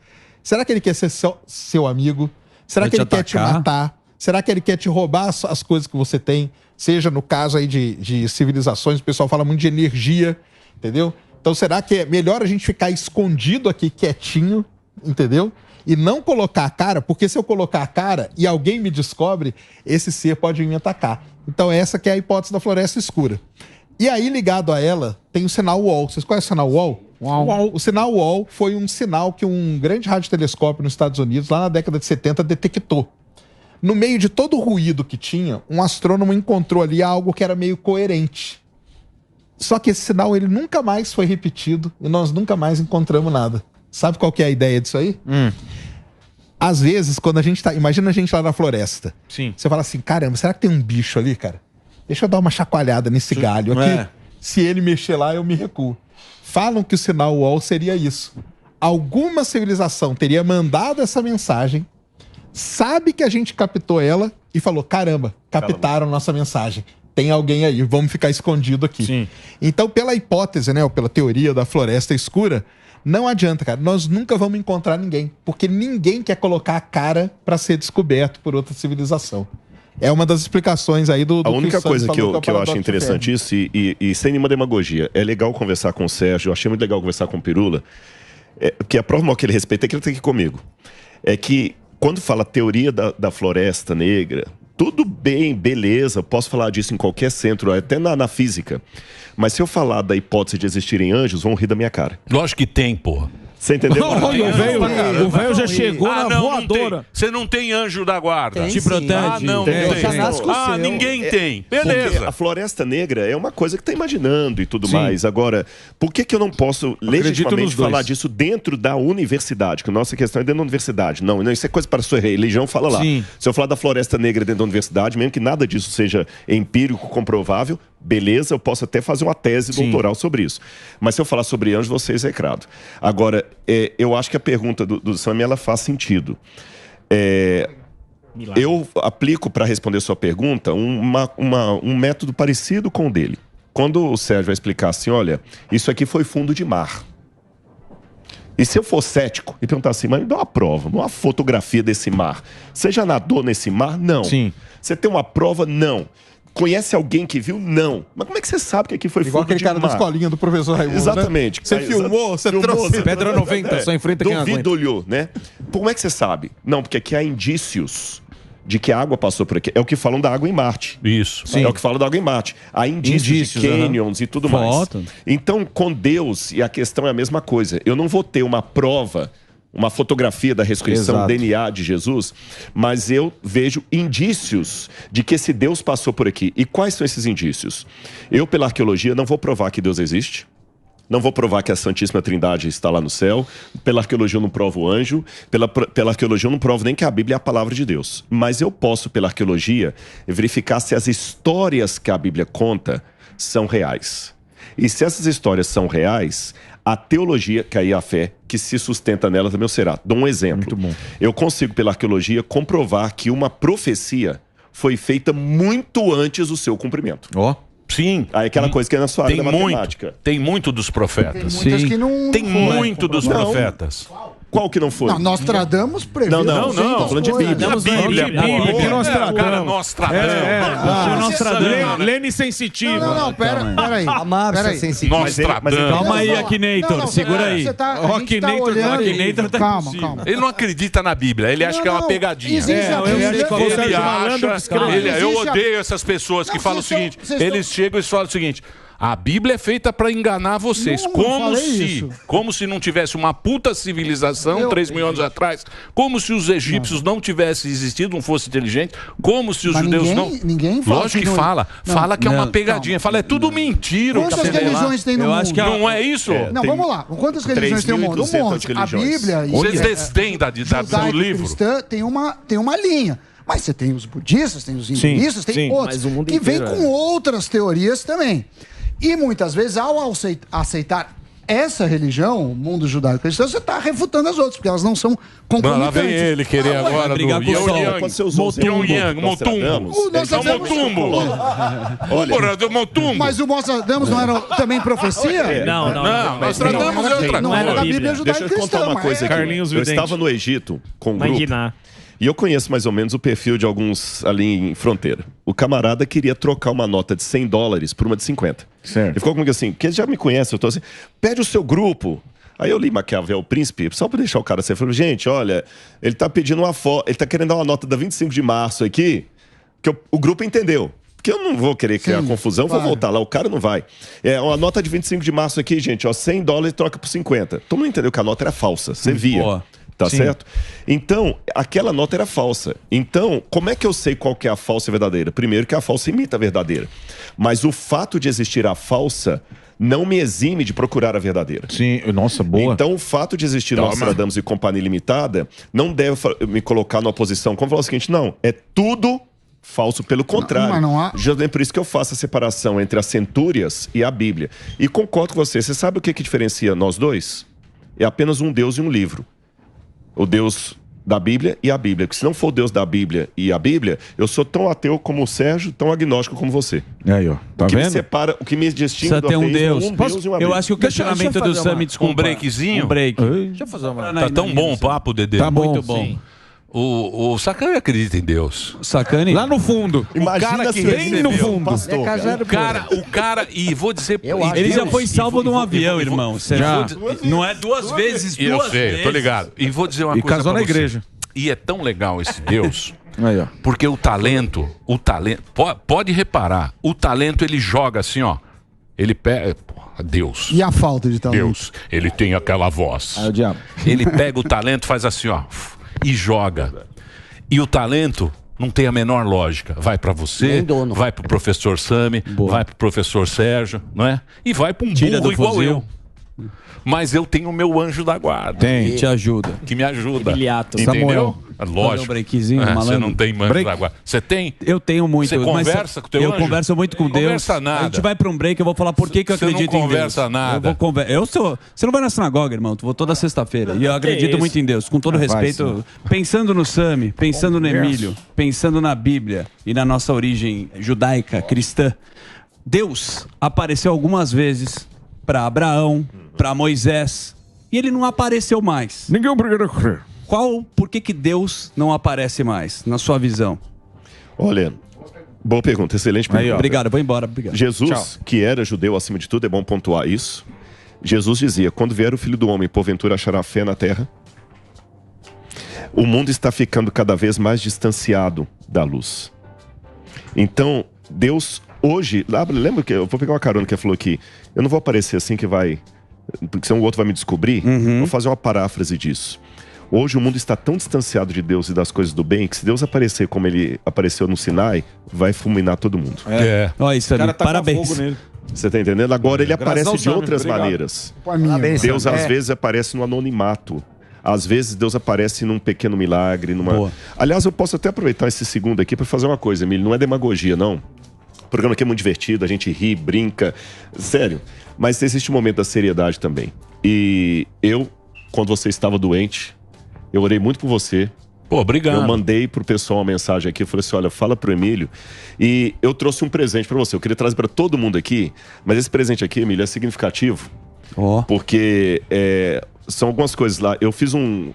Será que ele quer ser seu amigo? Será que ele quer te matar? Será que ele quer te roubar as coisas que você tem? Seja no caso aí de civilizações, o pessoal fala muito de energia, entendeu? Então será que é melhor a gente ficar escondido aqui, quietinho, entendeu? E não colocar a cara, porque se eu colocar a cara e alguém me descobre, esse ser pode me atacar. Então essa que é a hipótese da floresta escura. E aí, ligado a ela, tem o sinal UOL. Vocês conhecem o sinal UOL? O sinal UOL foi um sinal que um grande radiotelescópio nos Estados Unidos, lá na década de 70, detectou. No meio de todo o ruído que tinha, um astrônomo encontrou ali algo que era meio coerente. Só que esse sinal ele nunca mais foi repetido e nós nunca mais encontramos nada. Sabe qual que é a ideia disso aí? Às vezes, quando a gente tá... Imagina a gente lá na floresta. Sim. Você fala assim, caramba, será que tem um bicho ali, cara? Deixa eu dar uma chacoalhada nesse galho aqui. Se ele mexer lá, eu me recuo. Falam que o sinal UOL seria isso. Alguma civilização teria mandado essa mensagem, sabe que a gente captou ela e falou, caramba, captaram nossa mensagem. Tem alguém aí, vamos ficar escondido aqui. Sim. Então, pela hipótese, né, ou pela teoria da floresta escura, não adianta, cara. Nós nunca vamos encontrar ninguém, porque ninguém quer colocar a cara para ser descoberto por outra civilização. É uma das explicações aí do A única coisa que eu paradoxo acho interessante isso, e sem nenhuma demagogia, é legal conversar com o Sérgio, eu achei muito legal conversar com o Pirula, porque a prova maior que ele respeita é que ele tem aqui comigo. É que quando fala teoria da floresta negra, tudo bem, beleza, posso falar disso em qualquer centro, até na física. Mas se eu falar da hipótese de existirem anjos, vão rir da minha cara. Lógico que tem, porra. Você entendeu? O velho já chegou na voadora. Você não tem anjo da guarda. Te protege. Não tem. Ninguém tem. Beleza. Porque a floresta negra é uma coisa que tá imaginando e tudo mais. Agora, por que eu não posso legitimamente falar disso dentro da universidade? Que a nossa questão é dentro da universidade. Não, isso é coisa para a sua religião, fala lá. Sim. Se eu falar da floresta negra dentro da universidade, mesmo que nada disso seja empírico, comprovável, beleza, eu posso até fazer uma tese doutoral sobre isso. Mas se eu falar sobre anjos, você é execrado. Agora, eu acho que a pergunta do Sami, ela faz sentido. Eu aplico, para responder sua pergunta, um método parecido com o dele. Quando o Sérgio vai explicar assim, olha, isso aqui foi fundo de mar. E se eu for cético e perguntar assim, mas me dá uma prova, uma fotografia desse mar. Você já nadou nesse mar? Não. Sim. Você tem uma prova? Não. Conhece alguém que viu? Não. Mas como é que você sabe que aqui foi igual fundo de mar? Igual aquele cara da escolinha do professor Raimundo, exatamente. Né? Você filmou, você trouxe. Pedra 90, só enfrenta quem aguenta. Duvido olhou, né? Como é que você sabe? Não, porque aqui há indícios de que a água passou por aqui. É o que falam da água em Marte. Isso. É o que falam da água em Marte. Há indícios de canyons e tudo mais. Então, com Deus, e a questão é a mesma coisa. Eu não vou ter uma prova, uma fotografia da ressurreição, DNA de Jesus, mas eu vejo indícios de que esse Deus passou por aqui. E quais são esses indícios? Eu, pela arqueologia, não vou provar que Deus existe. Não vou provar que a Santíssima Trindade está lá no céu. Pela arqueologia eu não provo o anjo. Pela arqueologia eu não provo nem que a Bíblia é a palavra de Deus. Mas eu posso, pela arqueologia, verificar se as histórias que a Bíblia conta são reais. E se essas histórias são reais, a teologia, que aí é a fé, que se sustenta nela também será. Dou um exemplo. Muito bom. Eu consigo, pela arqueologia, comprovar que uma profecia foi feita muito antes do seu cumprimento. Sim. Aí aquela coisa que é na sua área da matemática. Tem muito dos profetas. Tem muitas que não Tem muito dos profetas. Qual que não foi? Não, Nostradamus previu. Não, tô falando de Bíblia. Bíblia. Nostradamus. Lene sensitivo. Não, peraí. A Márcia é sensitiva. Calma aí, Akinator, segura aí. O Akinator tá calma. Ele não acredita na Bíblia, ele acha que é uma pegadinha. Eu odeio essas pessoas que falam o seguinte, eles chegam e falam o seguinte: a Bíblia é feita para enganar vocês. Como se não tivesse uma puta civilização 3 mil anos atrás. Como se os egípcios não tivessem existido, não fossem inteligentes. Como se os judeus não... Ninguém fala. Lógico que fala. Fala que é uma pegadinha. Fala, é tudo mentira. Quantas religiões tem no mundo? Não é isso? Não, vamos lá. Quantas religiões tem no mundo? Um monte. A Bíblia... Vocês desdém do livro. Cristã tem uma linha. Mas você tem os budistas, tem os hinduístas, tem outros que vêm com outras teorias também. E muitas vezes, ao aceitar essa religião, o mundo judaico-cristão, você está refutando as outras, porque elas não são concomitantes. Lá vem ele querer agora brigar com o Pyongyang, Motumbo. Mas o Nostradamus não era também profecia? Não, Nostradamus é outra não era da Bíblia Deixa eu judaico-cristã. contar uma coisa aqui. Eu estava no Egito com um grupo. E eu conheço mais ou menos o perfil de alguns ali em fronteira. O camarada queria trocar uma nota de $100 por uma de 50. Certo. Ele ficou comigo assim, porque ele já me conhece, eu tô assim, pede o seu grupo. Aí eu li Maquiavel, o Príncipe, só pra deixar o cara assim, eu falei, gente, olha, ele tá pedindo uma foto, ele tá querendo dar uma nota da 25 de março aqui, que o grupo entendeu. Porque eu não vou querer criar confusão, vou voltar lá, o cara não vai. É uma nota de 25 de março aqui, gente, ó, $100 troca por 50. Todo mundo entendeu que a nota era falsa, você via. Boa. Tá certo? Então, aquela nota era falsa. Então, como é que eu sei qual que é a falsa e a verdadeira? Primeiro que a falsa imita a verdadeira. Mas o fato de existir a falsa não me exime de procurar a verdadeira. Sim, nossa, boa. Então, o fato de existir Nostradamus e Companhia Limitada não deve me colocar numa posição como falar o seguinte, não, é tudo falso, pelo contrário. Já é por isso que eu faço a separação entre as centúrias e a Bíblia. E concordo com você. Você sabe o que diferencia nós dois? É apenas um Deus e um livro. O Deus da Bíblia e a Bíblia. Porque se não for o Deus da Bíblia e a Bíblia, eu sou tão ateu como o Sérgio, tão agnóstico como você. Aí, ó. Tá vendo? Me separa, o que me distingue do ateísmo é um Deus e uma Bíblia. Eu acho que o questionamento do Sami, desculpa. Um breakzinho? Um break. Deixa eu fazer uma... Tá tão bom o papo, Dedê. Tá bom, muito bom. Sim. O Sacani acredita em Deus. Sacani? Lá no fundo. Imagina o cara que bem no fundo. Pastor, o cara, e vou dizer... Ele já foi salvo de um avião, irmão. Já. Não é duas vezes, eu sei, tô ligado. E vou dizer uma coisa casou na igreja. E é tão legal esse Deus, aí, ó. porque o talento, pode reparar, o talento ele joga assim, ó. Ele pega... Deus. E a falta de talento? Deus, ele tem aquela voz. Aí o diabo. Ele pega o talento, faz assim, ó, e joga. E o talento não tem a menor lógica. Vai pra você, vai pro professor Sami, vai pro professor Sérgio, não é? E vai pra um burro igual eu. Mas eu tenho o meu anjo da guarda. Tem, te ajuda. Que me ajuda. Emiliato. Entendeu? Samuel. Lógico. Fazer um breakzinho, malandro. Você não tem anjo Break? da guarda. Você tem? Eu tenho muito. Você conversa com o teu Eu anjo? converso muito com Deus. Conversa nada. A gente vai pra um break, eu vou falar por que eu Você não acredito em Deus. conversa nada. Você não vai na sinagoga, irmão. Tu vou toda sexta-feira. E eu acredito muito em Deus. Com todo respeito, pensando no Sami, pensando no Emílio, pensando na Bíblia e na nossa origem judaica, cristã, Deus apareceu algumas vezes para Abraão, para Moisés, e ele não apareceu mais. Ninguém é obrigado a crer. Por que Deus não aparece mais, na sua visão? Olha, boa pergunta, excelente pergunta. Obrigado, vou embora. Obrigado. Jesus, Tchau. que era judeu acima de tudo, é bom pontuar isso. Jesus dizia, quando vier o Filho do Homem, porventura achará fé na terra? O mundo está ficando cada vez mais distanciado da luz. Então, Deus hoje... Lembra que eu vou pegar uma carona que ele falou aqui. Eu não vou aparecer assim que vai... Porque senão o outro vai me descobrir. Vou fazer uma paráfrase disso. Hoje o mundo está tão distanciado de Deus e das coisas do bem que se Deus aparecer como ele apareceu no Sinai, vai fulminar todo mundo. Olha isso, parabéns. Você tá entendendo? Agora ele aparece de outras maneiras. Deus às vezes aparece no anonimato. Às vezes Deus aparece num pequeno milagre. Aliás, eu posso até aproveitar esse segundo aqui para fazer uma coisa, Emílio. Não é demagogia, não. O programa aqui é muito divertido, a gente ri, brinca. Sério. Mas existe um momento da seriedade também. E eu, quando você estava doente, eu orei muito por você. Pô, obrigado. Eu mandei pro pessoal uma mensagem aqui, eu falei assim, olha, fala pro Emílio. E eu trouxe um presente para você. Eu queria trazer para todo mundo aqui, mas esse presente aqui, Emílio, é significativo. Porque são algumas coisas lá. Eu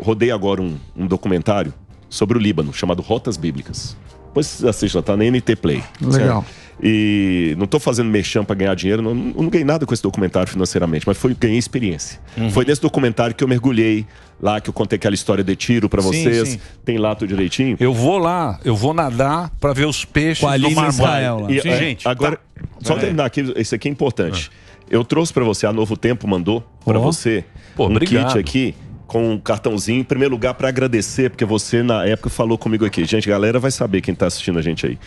rodei agora um documentário sobre o Líbano, chamado Rotas Bíblicas. Depois você assiste lá, tá na NT Play. Legal. E não tô fazendo merchan pra ganhar dinheiro, não ganhei nada com esse documentário financeiramente, mas ganhei experiência. Foi nesse documentário que eu mergulhei lá, que eu contei aquela história de tiro pra vocês. Sim. Tem lá tudo direitinho. Eu vou nadar pra ver os peixes do Mar Morto. Gente, agora, só terminar aqui, isso aqui é importante. Eu trouxe pra você, a Novo Tempo mandou pra você obrigado. Kit aqui com um cartãozinho, em primeiro lugar para agradecer, porque você na época falou comigo aqui. Gente, a galera vai saber quem tá assistindo a gente aí.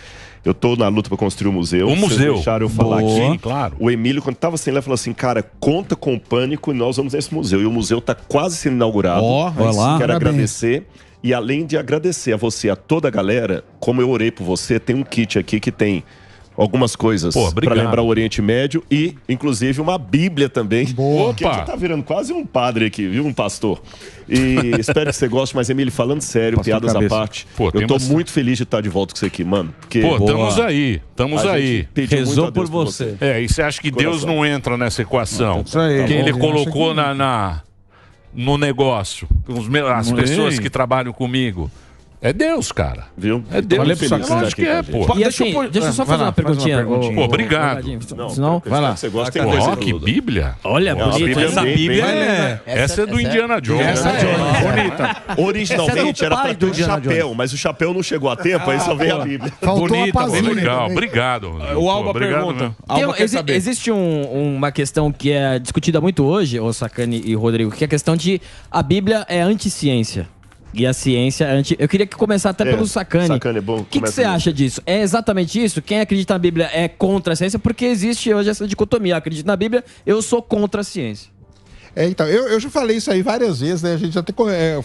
Eu tô na luta para construir um museu. O museu. Vocês deixaram eu falar aqui. Sim, claro. O Emílio, quando tava sem lá, falou assim, cara, conta com o Pânico e nós vamos nesse museu. E o museu tá quase sendo inaugurado. Vai lá. Quero agradecer. E além de agradecer a você, a toda a galera, como eu orei por você, tem um kit aqui que tem algumas coisas para lembrar o Oriente Médio e, inclusive, uma Bíblia também. Boa. Que tá virando quase um padre aqui, viu? Um pastor. E espero que você goste, mas, Emílio, falando sério, piadas à parte, eu tô muito feliz de estar de volta com você aqui, mano. Porque, estamos aí. Rezou por você. E você acha que Deus não entra nessa equação? Isso aí. Quem ele colocou no negócio, as pessoas que trabalham comigo. É Deus, cara. Viu? É Deus. Eu acho que é, pô. E assim, deixa eu só fazer uma perguntinha. Pô, obrigado. Senão, vai lá. Você gosta de que Bíblia? Olha, bonita. Essa Bíblia essa é do Indiana Jones. Essa é bonita. Originalmente era pra ter um chapéu, mas o chapéu não chegou a tempo, aí só veio a Bíblia. Bonita, legal. Obrigado. O Alba pergunta. Existe uma questão que é discutida muito hoje, o Sacani e Rodrigo, que é a questão de a Bíblia é anti-ciência. E a ciência eu queria que começar até pelo Sacani. Sacani é bom. O que você acha disso? É exatamente isso? Quem acredita na Bíblia é contra a ciência? Porque existe hoje essa dicotomia. Acredito na Bíblia, eu sou contra a ciência. Então, eu já falei isso aí várias vezes, né? A gente até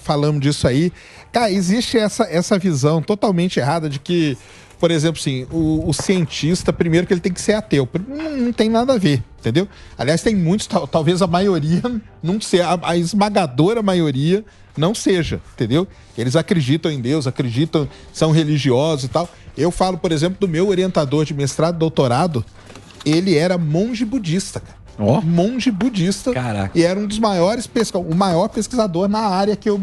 falamos disso aí. Cara, existe essa visão totalmente errada de que, por exemplo, assim, o cientista, primeiro que ele tem que ser ateu. Não tem nada a ver, entendeu? Aliás, tem muitos, talvez a maioria, não sei, a esmagadora maioria não seja, entendeu? Eles acreditam em Deus, são religiosos e tal. Eu falo, por exemplo, do meu orientador de mestrado e doutorado, ele era monge budista, cara. Monge budista. Caraca. E era um dos maiores o maior pesquisador na área que eu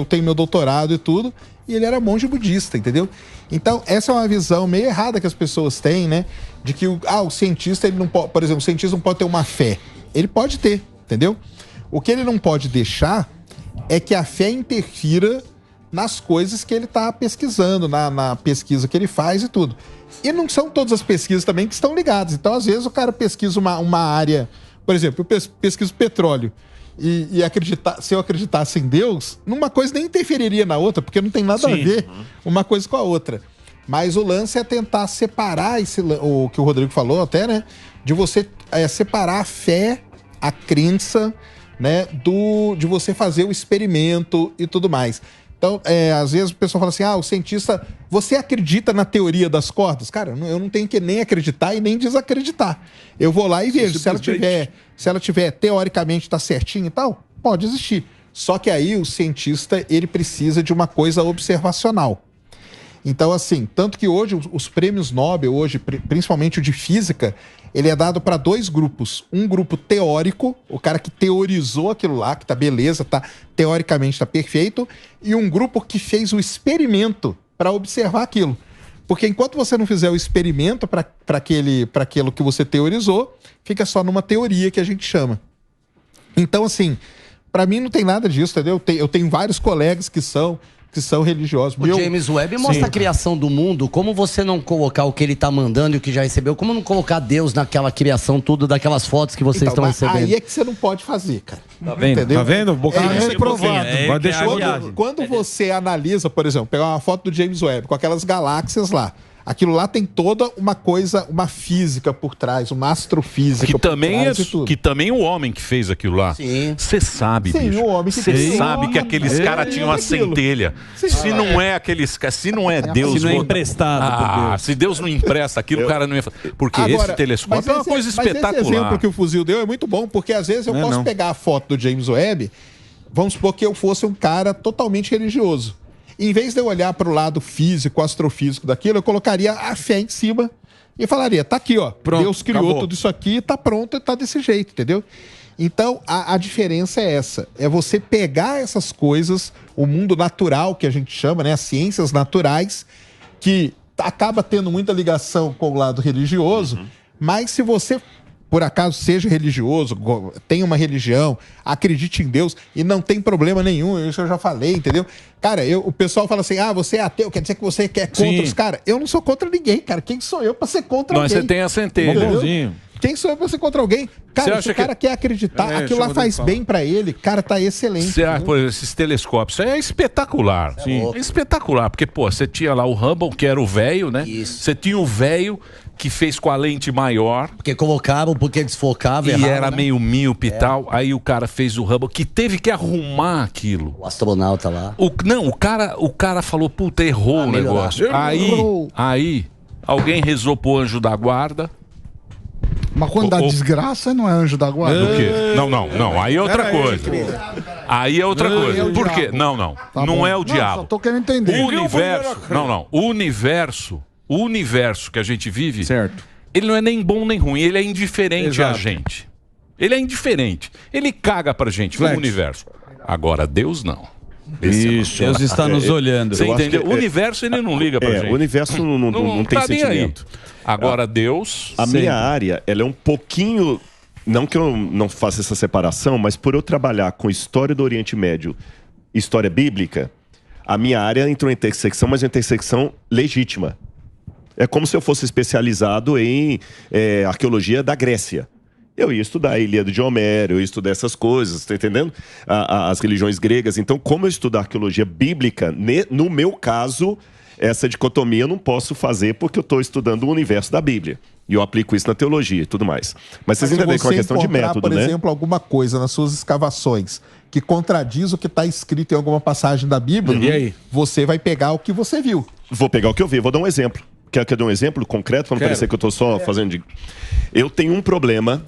tenho meu doutorado e tudo. E ele era monge budista, entendeu? Então, essa é uma visão meio errada que as pessoas têm, né? De que o cientista, ele não pode, por exemplo, o cientista não pode ter uma fé. Ele pode ter, entendeu? O que ele não pode deixar é que a fé interfira nas coisas que ele está pesquisando, na pesquisa que ele faz e tudo. E não são todas as pesquisas também que estão ligadas. Então, às vezes, o cara pesquisa uma área... Por exemplo, eu pesquiso petróleo. E se eu acreditasse em Deus, numa coisa nem interferiria na outra, porque não tem nada a ver uma coisa com a outra. Mas o lance é tentar separar o que o Rodrigo falou até, né? De você separar a fé a crença, né, de você fazer o experimento e tudo mais. Então, às vezes o pessoal fala assim, o cientista, você acredita na teoria das cordas? Cara, eu não tenho que nem acreditar e nem desacreditar. Eu vou lá e vejo, se ela tiver teoricamente tá certinho e tal, pode existir. Só que aí o cientista, ele precisa de uma coisa observacional. Então, assim, tanto que hoje os prêmios Nobel, hoje, principalmente o de física, ele é dado para 2 grupos. Um grupo teórico, o cara que teorizou aquilo lá, que tá beleza, teoricamente tá perfeito, e um grupo que fez o experimento para observar aquilo. Porque enquanto você não fizer o experimento para aquilo que você teorizou, fica só numa teoria que a gente chama. Então, assim, para mim não tem nada disso, entendeu? Eu tenho vários colegas que são religiosos. O James Webb mostra a criação do mundo. Como você não colocar o que ele tá mandando e o que já recebeu? Como não colocar Deus naquela criação, tudo daquelas fotos que vocês estão recebendo? Aí é que você não pode fazer, cara. Tá vendo? Entendeu? Tá vendo? É reprovado. Quando você analisa, por exemplo, pegar uma foto do James Webb com aquelas galáxias lá, aquilo lá tem toda uma coisa, uma física por trás, uma astrofísica que também o homem que fez aquilo lá. Você sabe, bicho. Você sabe que aqueles caras tinham a centelha. Se não é aqueles caras, se não é Deus... Se não é emprestado por Deus. Se Deus não empresta aquilo, o cara não ia fazer. Porque esse telescópio é uma coisa espetacular. Mas esse exemplo que o fuzil deu é muito bom, porque às vezes eu posso pegar a foto do James Webb, vamos supor que eu fosse um cara totalmente religioso. Em vez de eu olhar para o lado físico, astrofísico daquilo, eu colocaria a fé em cima e falaria, tá aqui, ó, pronto, Deus criou tudo isso aqui, tá pronto e tá desse jeito, entendeu? Então, a diferença é essa, é você pegar essas coisas, o mundo natural que a gente chama, né, as ciências naturais, que acaba tendo muita ligação com o lado religioso, mas se você por acaso seja religioso, tenha uma religião, acredite em Deus e não tem problema nenhum, isso eu já falei, entendeu? Cara, o pessoal fala assim, você é ateu, quer dizer que você quer contra os caras. Eu não sou contra ninguém, cara. Quem sou eu pra ser contra alguém? Você tem a centelha. Quem sou eu pra ser contra alguém? Cara, se o cara quer acreditar, aquilo lá faz bem pra ele, cara, tá excelente. Por exemplo, esses telescópios, é espetacular. É espetacular, porque, você tinha lá o Hubble, que era o velho, né? Você tinha o velho que fez com a lente maior. Porque colocavam, porque desfocava. E era meio míope e tal. Aí o cara fez o Hubble, que teve que arrumar aquilo. O astronauta lá. O cara falou, puta, errou o negócio. Aí, alguém rezou pro anjo da guarda. Mas quando dá desgraça, não é anjo da guarda? O quê? Não. Aí é outra coisa. Aí é outra coisa. Por quê? Não. Não é o diabo. Só tô querendo entender. O universo. O universo que a gente vive, ele não é nem bom nem ruim, ele é indiferente a gente. Ele é indiferente. Ele caga pra gente, o universo. Agora, Deus não. Isso. Deus está nos olhando. Você entendeu? O universo, ele não liga pra gente. O universo não tem sentimento. Agora, Deus... A minha área, ela é um pouquinho... Não que eu não faça essa separação, mas por eu trabalhar com história do Oriente Médio, história bíblica, a minha área entrou em intersecção, mas uma intersecção legítima. É como se eu fosse especializado em arqueologia da Grécia. Eu ia estudar a Ilíada de Homero, eu ia estudar essas coisas, tá entendendo? As religiões gregas. Então, como eu estudo arqueologia bíblica, no meu caso, essa dicotomia eu não posso fazer porque eu estou estudando o universo da Bíblia. E eu aplico isso na teologia e tudo mais. Mas vocês entendem que é uma questão de método, por exemplo, alguma coisa nas suas escavações que contradiz o que está escrito em alguma passagem da Bíblia, E aí? Você vai pegar o que você viu. Vou pegar o que eu vi, vou dar um exemplo. Quer que eu dê um exemplo concreto para não parecer que eu estou só fazendo... Eu tenho um problema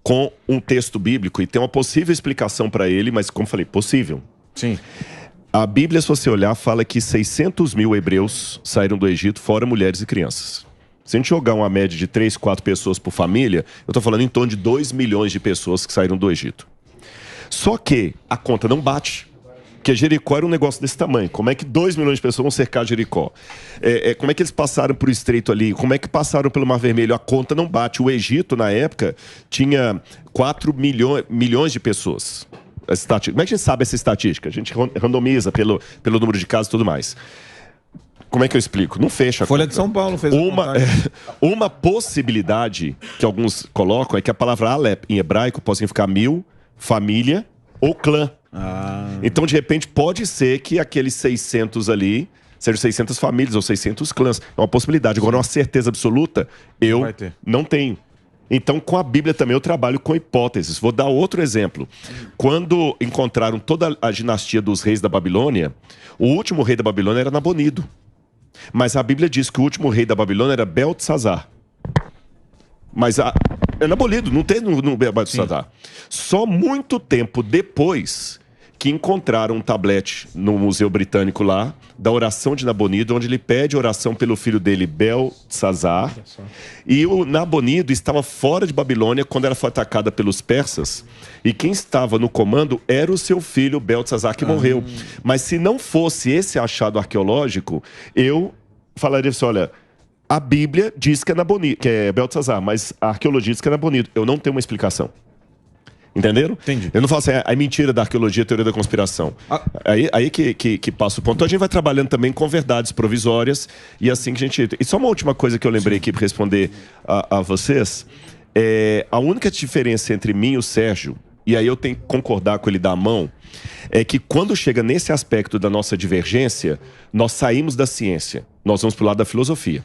com um texto bíblico e tem uma possível explicação para ele, mas como falei, possível. Sim. A Bíblia, se você olhar, fala que 600 mil hebreus saíram do Egito, fora mulheres e crianças. Se a gente jogar uma média de 3, 4 pessoas por família, eu estou falando em torno de 2 milhões de pessoas que saíram do Egito. Só que a conta não bate. Porque Jericó era um negócio desse tamanho. Como é que 2 milhões de pessoas vão cercar Jericó? Como é que eles passaram por estreito ali? Como é que passaram pelo Mar Vermelho? A conta não bate. O Egito, na época, tinha 4 milhões de pessoas. Como é que a gente sabe essa estatística? A gente randomiza pelo número de casos e tudo mais. Como é que eu explico? Não fecha a Folha conta. de São Paulo fez uma possibilidade que alguns colocam é que a palavra Alep, em hebraico, pode significar 1000, família ou clã. Então, de repente, pode ser que aqueles 600 ali sejam 600 famílias ou 600 clãs. É uma possibilidade. Agora, uma certeza absoluta, eu não tenho. Então, com a Bíblia também eu trabalho com hipóteses. Vou dar outro exemplo. Quando encontraram toda a dinastia dos reis da Babilônia, o último rei da Babilônia era Nabonido. Mas a Bíblia diz que o último rei da Babilônia era Beltesazar. Mas é Nabonido, não tem no Beltesazar. Só muito tempo depois que encontraram um tablete no Museu Britânico lá, da oração de Nabonido, onde ele pede oração pelo filho dele, Beltesazar. E o Nabonido estava fora de Babilônia quando ela foi atacada pelos persas. E quem estava no comando era o seu filho, Beltesazar, que morreu. Mas se não fosse esse achado arqueológico, eu falaria assim, olha, a Bíblia diz que é Nabonido, que é Beltesazar, mas a arqueologia diz que é Nabonido. Eu não tenho uma explicação. Entenderam? Entendi. Eu não falo assim, é mentira da arqueologia, teoria da conspiração. Aí que passa o ponto. Então a gente vai trabalhando também com verdades provisórias e assim que a gente... E só uma última coisa que eu lembrei aqui para responder a vocês. A única diferença entre mim e o Sérgio, e aí eu tenho que concordar com ele da mão, é que quando chega nesse aspecto da nossa divergência, nós saímos da ciência, nós vamos para o lado da filosofia.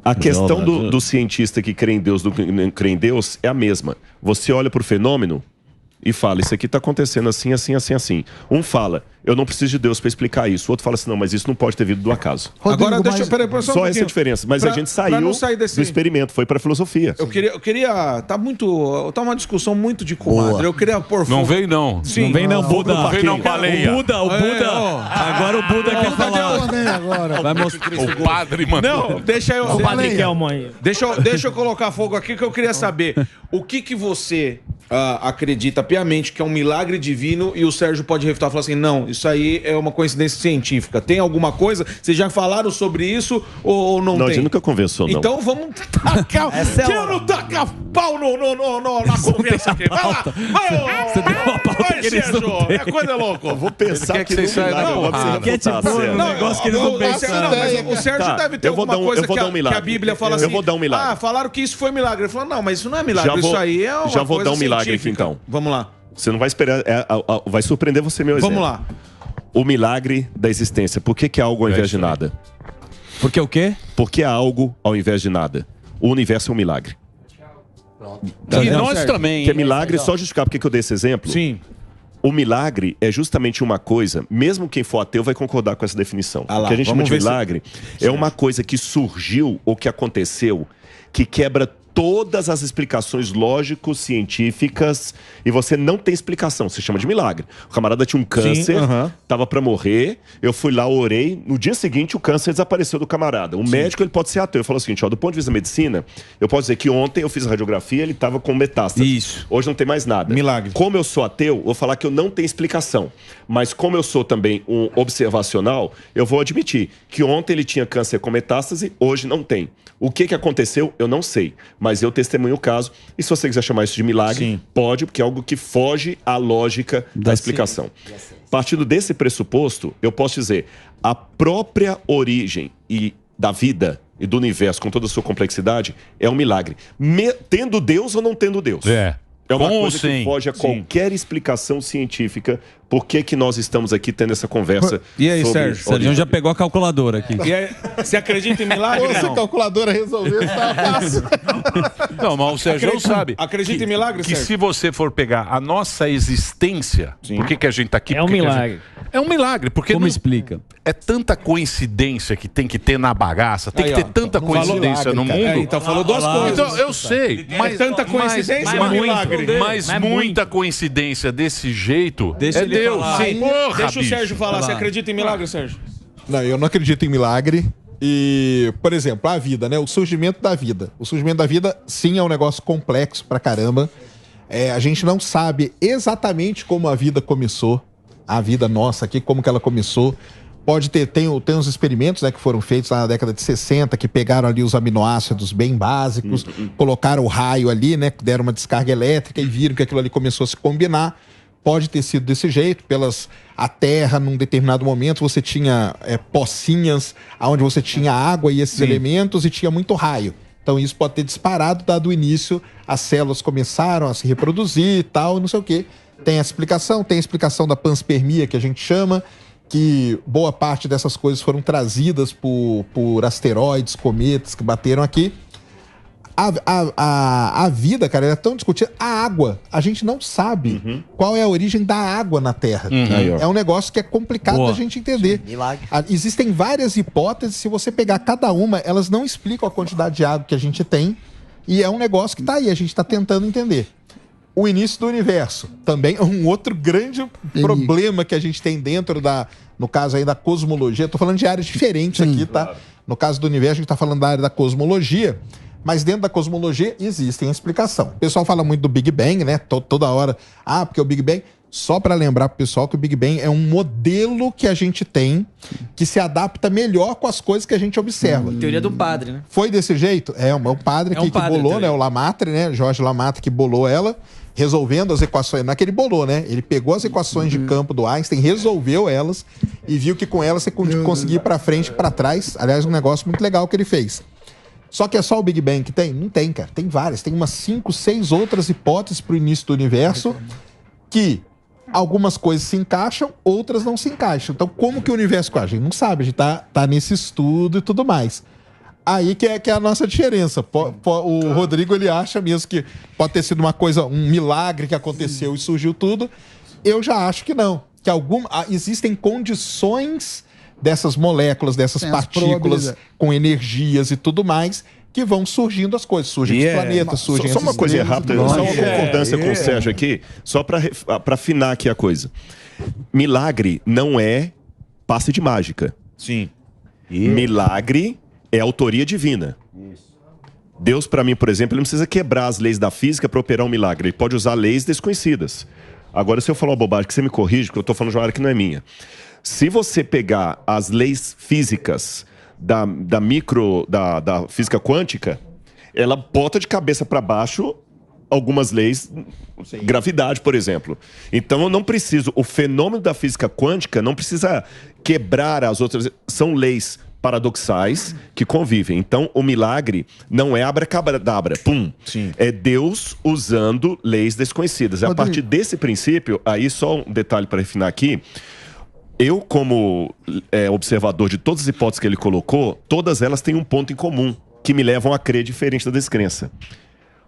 A questão do cientista que crê em Deus, do que não crê em Deus, é a mesma. Você olha para o fenômeno e fala, isso aqui está acontecendo assim, assim, assim, assim. Um fala, eu não preciso de Deus para explicar isso. O outro fala assim, não, mas isso não pode ter vindo do acaso. Rodrigo, agora, deixa eu... Peraí, só essa diferença. Mas a gente saiu do experimento, foi para a filosofia. Eu queria... Tá uma discussão muito de comadre. Eu queria pôr fogo. Não vem não. Sim. Não vem não, Buda. Não vem não, baleia. O Buda. Agora o Buda quer falar. Vai mostrar. O padre, mano. Não, deixa eu... O padre Kelmo aí. Deixa eu colocar fogo aqui que eu queria saber. O que você acredita piamente que é um milagre divino e o Sérgio pode refutar e falar assim, não, isso aí é uma coincidência científica. Tem alguma coisa? Vocês já falaram sobre isso ou não tem? Não, a gente nunca conversou, não. Então vamos tacar... Quem não taca pau na conversa aqui? Vai lá! Você deu uma pauta que eles não têm. É coisa louca. Eu vou pensar que vocês saiam da porrada. Quer te pôr no negócio que eles não pensam. O Sérgio deve ter alguma coisa que a Bíblia fala assim... Eu vou dar um milagre. Ah, falaram que isso foi milagre. Ele falou, não, mas isso não é milagre. Isso aí é uma já vou coisa dar um milagre aqui, científica. então. Vamos lá. Você não vai esperar... vai surpreender você, meu exemplo. Vamos lá. O milagre da existência. Por que é algo ao invés de nada? Porque o quê? Porque é algo ao invés de nada. O universo é um milagre. E nós também. Que é milagre, só justificar porque que eu dei esse exemplo. Sim. O milagre é justamente uma coisa, mesmo quem for ateu vai concordar com essa definição. O que a gente chama de milagre é uma coisa que surgiu ou que aconteceu, que quebra todas as explicações lógico-científicas e você não tem explicação, se chama de milagre. O camarada tinha um câncer, tava pra morrer, eu fui lá, orei, no dia seguinte o câncer desapareceu do camarada. O médico, ele pode ser ateu, ele falou o seguinte, ó, do ponto de vista da medicina, eu posso dizer que ontem eu fiz a radiografia, ele tava com metástase. Isso. Hoje não tem mais nada. Milagre. Como eu sou ateu, vou falar que eu não tenho explicação. Mas como eu sou também um observacional, eu vou admitir que ontem ele tinha câncer com metástase, hoje não tem. O que aconteceu, eu não sei. Mas eu testemunho o caso. E se você quiser chamar isso de milagre, pode, porque é algo que foge à lógica da explicação. Partindo desse pressuposto, eu posso dizer, a própria origem da vida e do universo, com toda a sua complexidade, é um milagre. Tendo Deus ou não tendo Deus. É uma coisa que foge a qualquer explicação científica. Por que nós estamos aqui tendo essa conversa? E aí, Sérgio? Sérgio já pegou a calculadora aqui. E aí, você acredita em milagre? Se a calculadora resolver, tá fácil. Não, mas o Sérgio sabe. Acredita em milagre, Sérgio? Que se você for pegar a nossa existência, por que a gente tá aqui? É um milagre. É um milagre, porque Como explica? É tanta coincidência que tem que ter na bagaça, tem que ter tanta coincidência no mundo. Então falou duas coisas. Então, eu sei, mas tanta coincidência é milagre. Mas muita coincidência desse jeito é Deus. Sim. Porra, deixa o Sérgio falar. Você acredita em milagre, Sérgio? Não, eu não acredito em milagre. E, por exemplo, a vida, né? O surgimento da vida. O surgimento da vida, sim, é um negócio complexo pra caramba. A gente não sabe exatamente como a vida começou. A vida nossa aqui, como que ela começou. Pode ter, tem uns experimentos, né, que foram feitos lá na década de 60, que pegaram ali os aminoácidos bem básicos, colocaram o raio ali, né, deram uma descarga elétrica e viram que aquilo ali começou a se combinar. Pode ter sido desse jeito, a terra, num determinado momento, você tinha pocinhas, onde você tinha água e esses elementos, e tinha muito raio. Então isso pode ter disparado, dado o início, as células começaram a se reproduzir e tal, não sei o quê. Tem a explicação da panspermia, que a gente chama, que boa parte dessas coisas foram trazidas por asteroides, cometas que bateram aqui. A vida, cara, é tão discutida. A água, a gente não sabe qual é a origem da água na Terra. É um negócio que é complicado da gente entender. Existem várias hipóteses, se você pegar cada uma, elas não explicam a quantidade de água que a gente tem, e é um negócio que tá aí, a gente tá tentando entender. O início do universo, também é um outro grande problema que a gente tem dentro no caso aí da cosmologia. Tô falando de áreas diferentes aqui, tá? Claro. No caso do universo, a gente tá falando da área da cosmologia, mas dentro da cosmologia existem explicação. O pessoal fala muito do Big Bang, né? Toda hora, porque o Big Bang... Só para lembrar pro pessoal que o Big Bang é um modelo que a gente tem que se adapta melhor com as coisas que a gente observa. Teoria do padre, né? Foi desse jeito? É o padre que bolou, né? O Lamartre, né? Jorge Lamartre que bolou ela, resolvendo as equações. Não é que ele bolou, né? Ele pegou as equações de campo do Einstein, resolveu elas e viu que com elas você conseguia ir para frente e para trás. Aliás, um negócio muito legal que ele fez. Só que é só o Big Bang que tem? Não tem, cara. Tem várias. Tem umas 5, 6 outras hipóteses para o início do universo que... Algumas coisas se encaixam, outras não se encaixam. Então, como que o universo... A gente não sabe, a gente tá nesse estudo e tudo mais. Aí que é a nossa diferença. O Rodrigo, ele acha mesmo que pode ter sido uma coisa, um milagre que aconteceu e surgiu tudo. Eu já acho que não. Que existem condições dessas moléculas, dessas partículas com energias e tudo mais... que vão surgindo as coisas, surgem os planetas, surgem só uma coisa rápida, só uma concordância com o Sérgio aqui, só para afinar aqui a coisa. Milagre não é passe de mágica. Sim. Milagre é autoria divina. Deus, para mim, por exemplo, ele não precisa quebrar as leis da física para operar um milagre. Ele pode usar leis desconhecidas. Agora, se eu falar uma bobagem, que você me corrige, porque eu estou falando de uma área que não é minha. Se você pegar as leis físicas da física quântica, ela bota de cabeça para baixo algumas leis, gravidade, por exemplo. Então eu não preciso, o fenômeno da física quântica não precisa quebrar as outras, são leis paradoxais que convivem. Então o milagre não é abracadabra, pum. Sim. É Deus usando leis desconhecidas. A partir desse princípio, aí só um detalhe para refinar aqui, eu, como observador de todas as hipóteses que ele colocou, todas elas têm um ponto em comum, que me levam a crer diferente da descrença.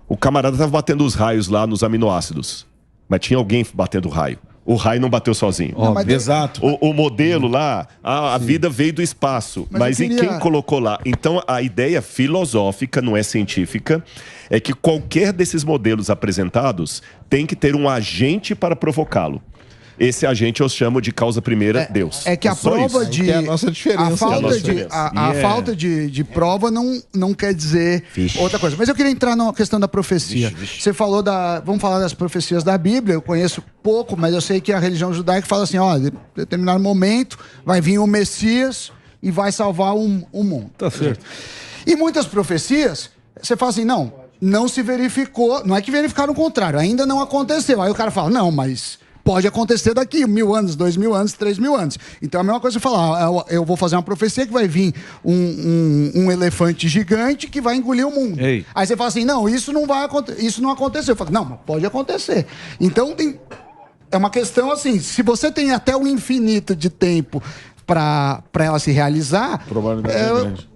O camarada estava batendo os raios lá nos aminoácidos, mas tinha alguém batendo o raio. O raio não bateu sozinho. Exato. O modelo lá, a vida veio do espaço, mas e quem colocou lá? Então a ideia filosófica, não é científica, é que qualquer desses modelos apresentados tem que ter um agente para provocá-lo. Esse agente eu chamo de causa primeira, Deus. É que a prova de... É a nossa diferença. A falta de prova não quer dizer outra coisa. Mas eu queria entrar na questão da profecia. Você falou Vamos falar das profecias da Bíblia. Eu conheço pouco, mas eu sei que a religião judaica fala assim, em determinado momento vai vir o Messias e vai salvar o mundo. Tá certo. E muitas profecias, você fala assim, não se verificou. Não é que verificaram o contrário, ainda não aconteceu. Aí o cara fala, não, mas... pode acontecer daqui 1000 anos, 2000 anos, 3000 anos. Então é a mesma coisa que falar, eu vou fazer uma profecia que vai vir um elefante gigante que vai engolir o mundo. Ei. Aí você fala assim, não, isso não vai acontecer, isso não aconteceu. Eu falo, não, mas pode acontecer. Então é uma questão assim, se você tem até o infinito de tempo para ela se realizar, probabilidade é grande.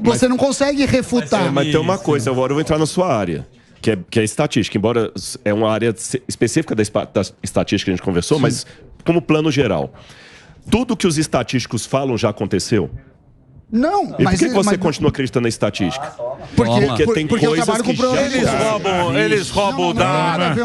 Você não consegue refutar. Mas tem uma coisa, agora eu vou entrar na sua área. Que é estatística, embora é uma área específica da estatística que a gente conversou, mas como plano geral. Tudo que os estatísticos falam já aconteceu? Não, e por que você continua acreditando na estatística? Porque tem coisas que eles roubam dados.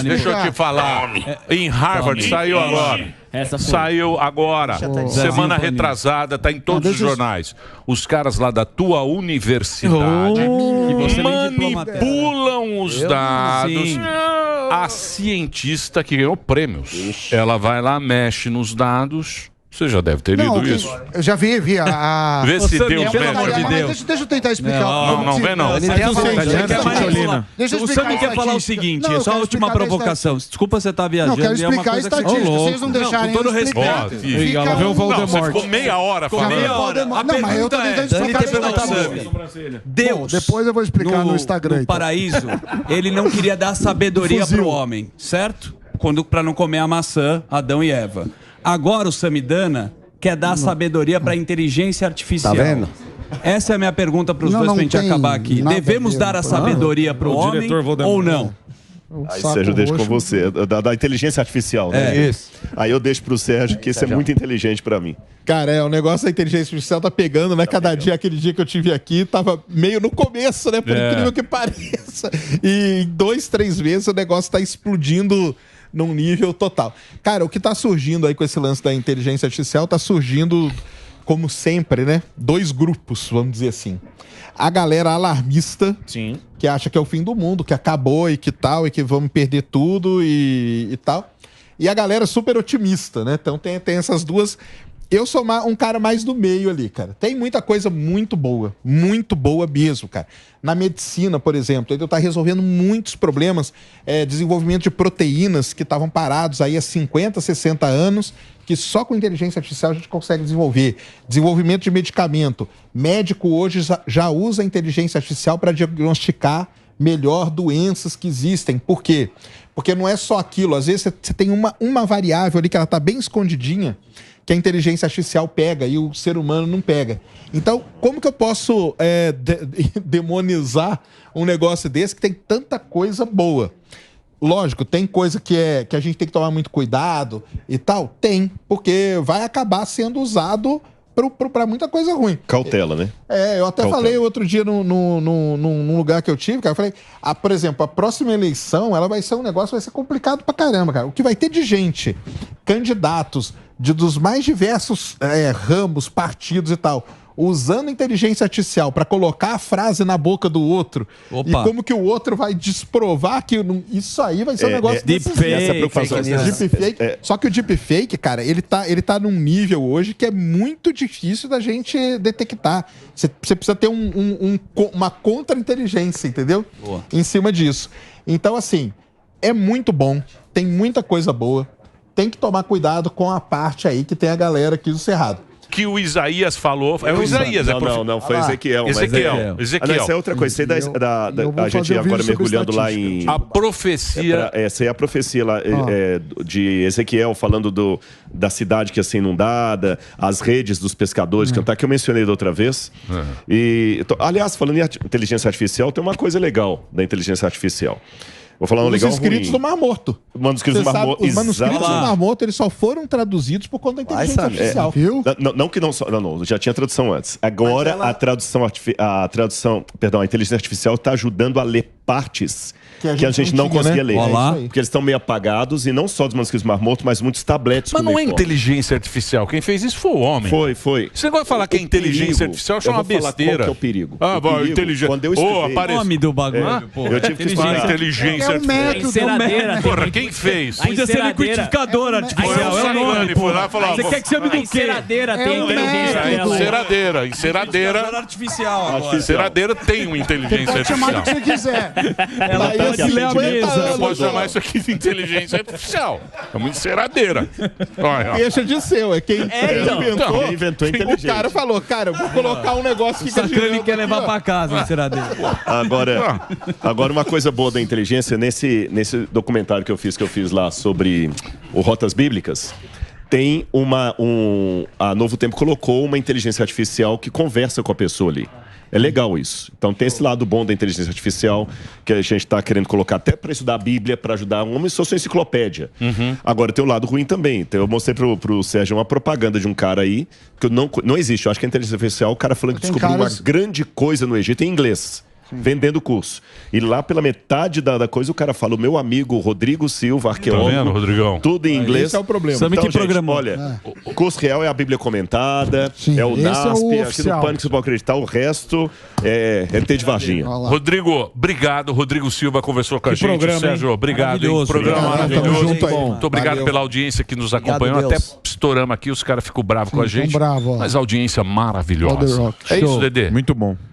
Deixa eu te falar. Em Harvard saiu agora. Saiu agora. Semana retrasada, tá em todos os jornais. Os caras lá da tua universidade manipulam os dados. A cientista que ganhou prêmios, ela vai lá, mexe nos dados. Você já deve ter lido isso. Eu já vi Vê se Deus, pelo amor de Deus. Deixa eu tentar explicar. Não vê não. O Sami quer falar o seguinte, é só a última provocação. Desculpa você estar viajando. Não, quero explicar a estatística. Se vocês não deixarem com todo respeito. Ela vê o Voldemort. Você ficou meia hora falando. Não, mas eu tô tentando explicar. Deus, depois eu vou explicar no Instagram. No paraíso, ele não queria dar sabedoria para o homem, certo? Para não comer a maçã, Adão e Eva. Agora o Samidana quer dar sabedoria para a inteligência artificial. Tá vendo? Essa é a minha pergunta para os dois, pra gente acabar aqui. Devemos dar a sabedoria para o homem ou não? Aí, Sérgio, eu deixo com você. Da inteligência artificial, né? Isso. Aí eu deixo pro Sérgio, que isso é muito inteligente pra mim. Cara, o negócio da inteligência artificial tá pegando, né? Cada dia, aquele dia que eu tive aqui, tava meio no começo, né? Por incrível que pareça. E em 2, 3 vezes o negócio tá explodindo num nível total. Cara, o que tá surgindo aí com esse lance da inteligência artificial, tá surgindo, como sempre, né? 2 grupos, vamos dizer assim. A galera alarmista, sim, que acha que é o fim do mundo, que acabou e que tal, e que vamos perder tudo e tal. E a galera super otimista, né? Então tem essas duas. Eu sou um cara mais do meio ali, cara. Tem muita coisa muito boa mesmo, cara. Na medicina, por exemplo, ele tá resolvendo muitos problemas, desenvolvimento de proteínas que estavam parados aí há 50, 60 anos, que só com inteligência artificial a gente consegue desenvolver. Desenvolvimento de medicamento. Médico hoje já usa a inteligência artificial para diagnosticar melhor doenças que existem. Por quê? Porque não é só aquilo. Às vezes você tem uma variável ali que ela tá bem escondidinha, que a inteligência artificial pega e o ser humano não pega. Então, como que eu posso demonizar um negócio desse que tem tanta coisa boa? Lógico, tem coisa que a gente tem que tomar muito cuidado e tal? Tem, porque vai acabar sendo usado para muita coisa ruim. Cautela, né? Eu até falei outro dia num lugar que eu tive, cara, eu falei, por exemplo, a próxima eleição, ela vai ser um negócio, vai ser complicado pra caramba, cara. O que vai ter de gente, candidatos dos mais diversos ramos, partidos e tal, usando inteligência artificial para colocar a frase na boca do outro. Opa. E como que o outro vai desprovar que isso aí vai ser um negócio deepfake. Só que o deepfake, cara, ele tá num nível hoje que é muito difícil da gente detectar. Você precisa ter uma contra-inteligência, entendeu? Boa. Em cima disso. Então, assim, é muito bom, tem muita coisa boa. Tem que tomar cuidado com a parte aí que tem a galera aqui do Cerrado. Que o Isaías falou. É o Isaías, Não, foi Ezequiel. Ezequiel. Essa é outra coisa. A gente agora mergulhando lá em. A profecia. Essa é a profecia lá de Ezequiel, falando da cidade que ia ser inundada, as redes dos pescadores, que eu mencionei da outra vez. Aliás, falando em inteligência artificial, tem uma coisa legal da inteligência artificial. Vou falar um legal ruim. Os escritos do Mar Morto. Os manuscritos do Mar Morto. Os manuscritos do Mar Morto, eles só foram traduzidos por conta da inteligência artificial. Viu? Não, já tinha tradução antes. Agora a inteligência artificial está ajudando a ler partes que a gente não conseguia ler. Porque eles estão meio apagados, e não só dos manuscritos do Mar Morto, mas muitos tabletes. Mas não é inteligência artificial. Quem fez isso foi o homem. Foi. Você vai falar que é inteligência artificial, chama uma besteira. Qual que é o perigo? Inteligência. Quando eu escrevi... O nome do bagulho, eu tive que explicar. Inteligência artificial. Porra, quem fez? Podia ser liquidificador artificial. É o nome. Foi lá e falou... Você quer que chame do quê? Enceradeira tem inteligência artificial. Enceradeira artificial. Enceradeira tem uma inteligência artificial. Chamar o que você quiser. Você pode chamar isso aqui de inteligência artificial. É uma enceradeira. Deixa de ser, quem inventou a inteligência. O cara falou, cara, eu vou colocar um negócio que Sacani quer levar pra casa a enceradeira. Agora, uma coisa boa da inteligência, nesse documentário que eu fiz lá sobre o Rotas Bíblicas, tem a Novo Tempo colocou uma inteligência artificial que conversa com a pessoa ali. É legal isso. Então tem esse lado bom da inteligência artificial que a gente está querendo colocar até para estudar a Bíblia, para ajudar um homem, se fosse uma enciclopédia. Agora tem o lado ruim também. Então eu mostrei pro Sérgio uma propaganda de um cara aí que não existe. Eu acho que a inteligência artificial, o cara falando que descobriu uma grande coisa no Egito em inglês. Vendendo curso. E lá pela metade da coisa o cara fala, o meu amigo Rodrigo Silva, arqueólogo, tá vendo, Rodrigão? Tudo em inglês. Esse é o problema. Então, gente, olha, o curso real é a Bíblia comentada, é o NASP, aqui no Pânico você pode acreditar, o resto é LT de Varginha. Rodrigo, obrigado. Rodrigo Silva conversou com a gente. Programa, Sérgio, obrigado. Programa maravilhoso. Muito obrigado pela audiência que nos acompanhou. Até estouramos aqui, os caras ficam bravos com a gente. Mas a audiência maravilhosa. É isso, Dedê? Muito bom.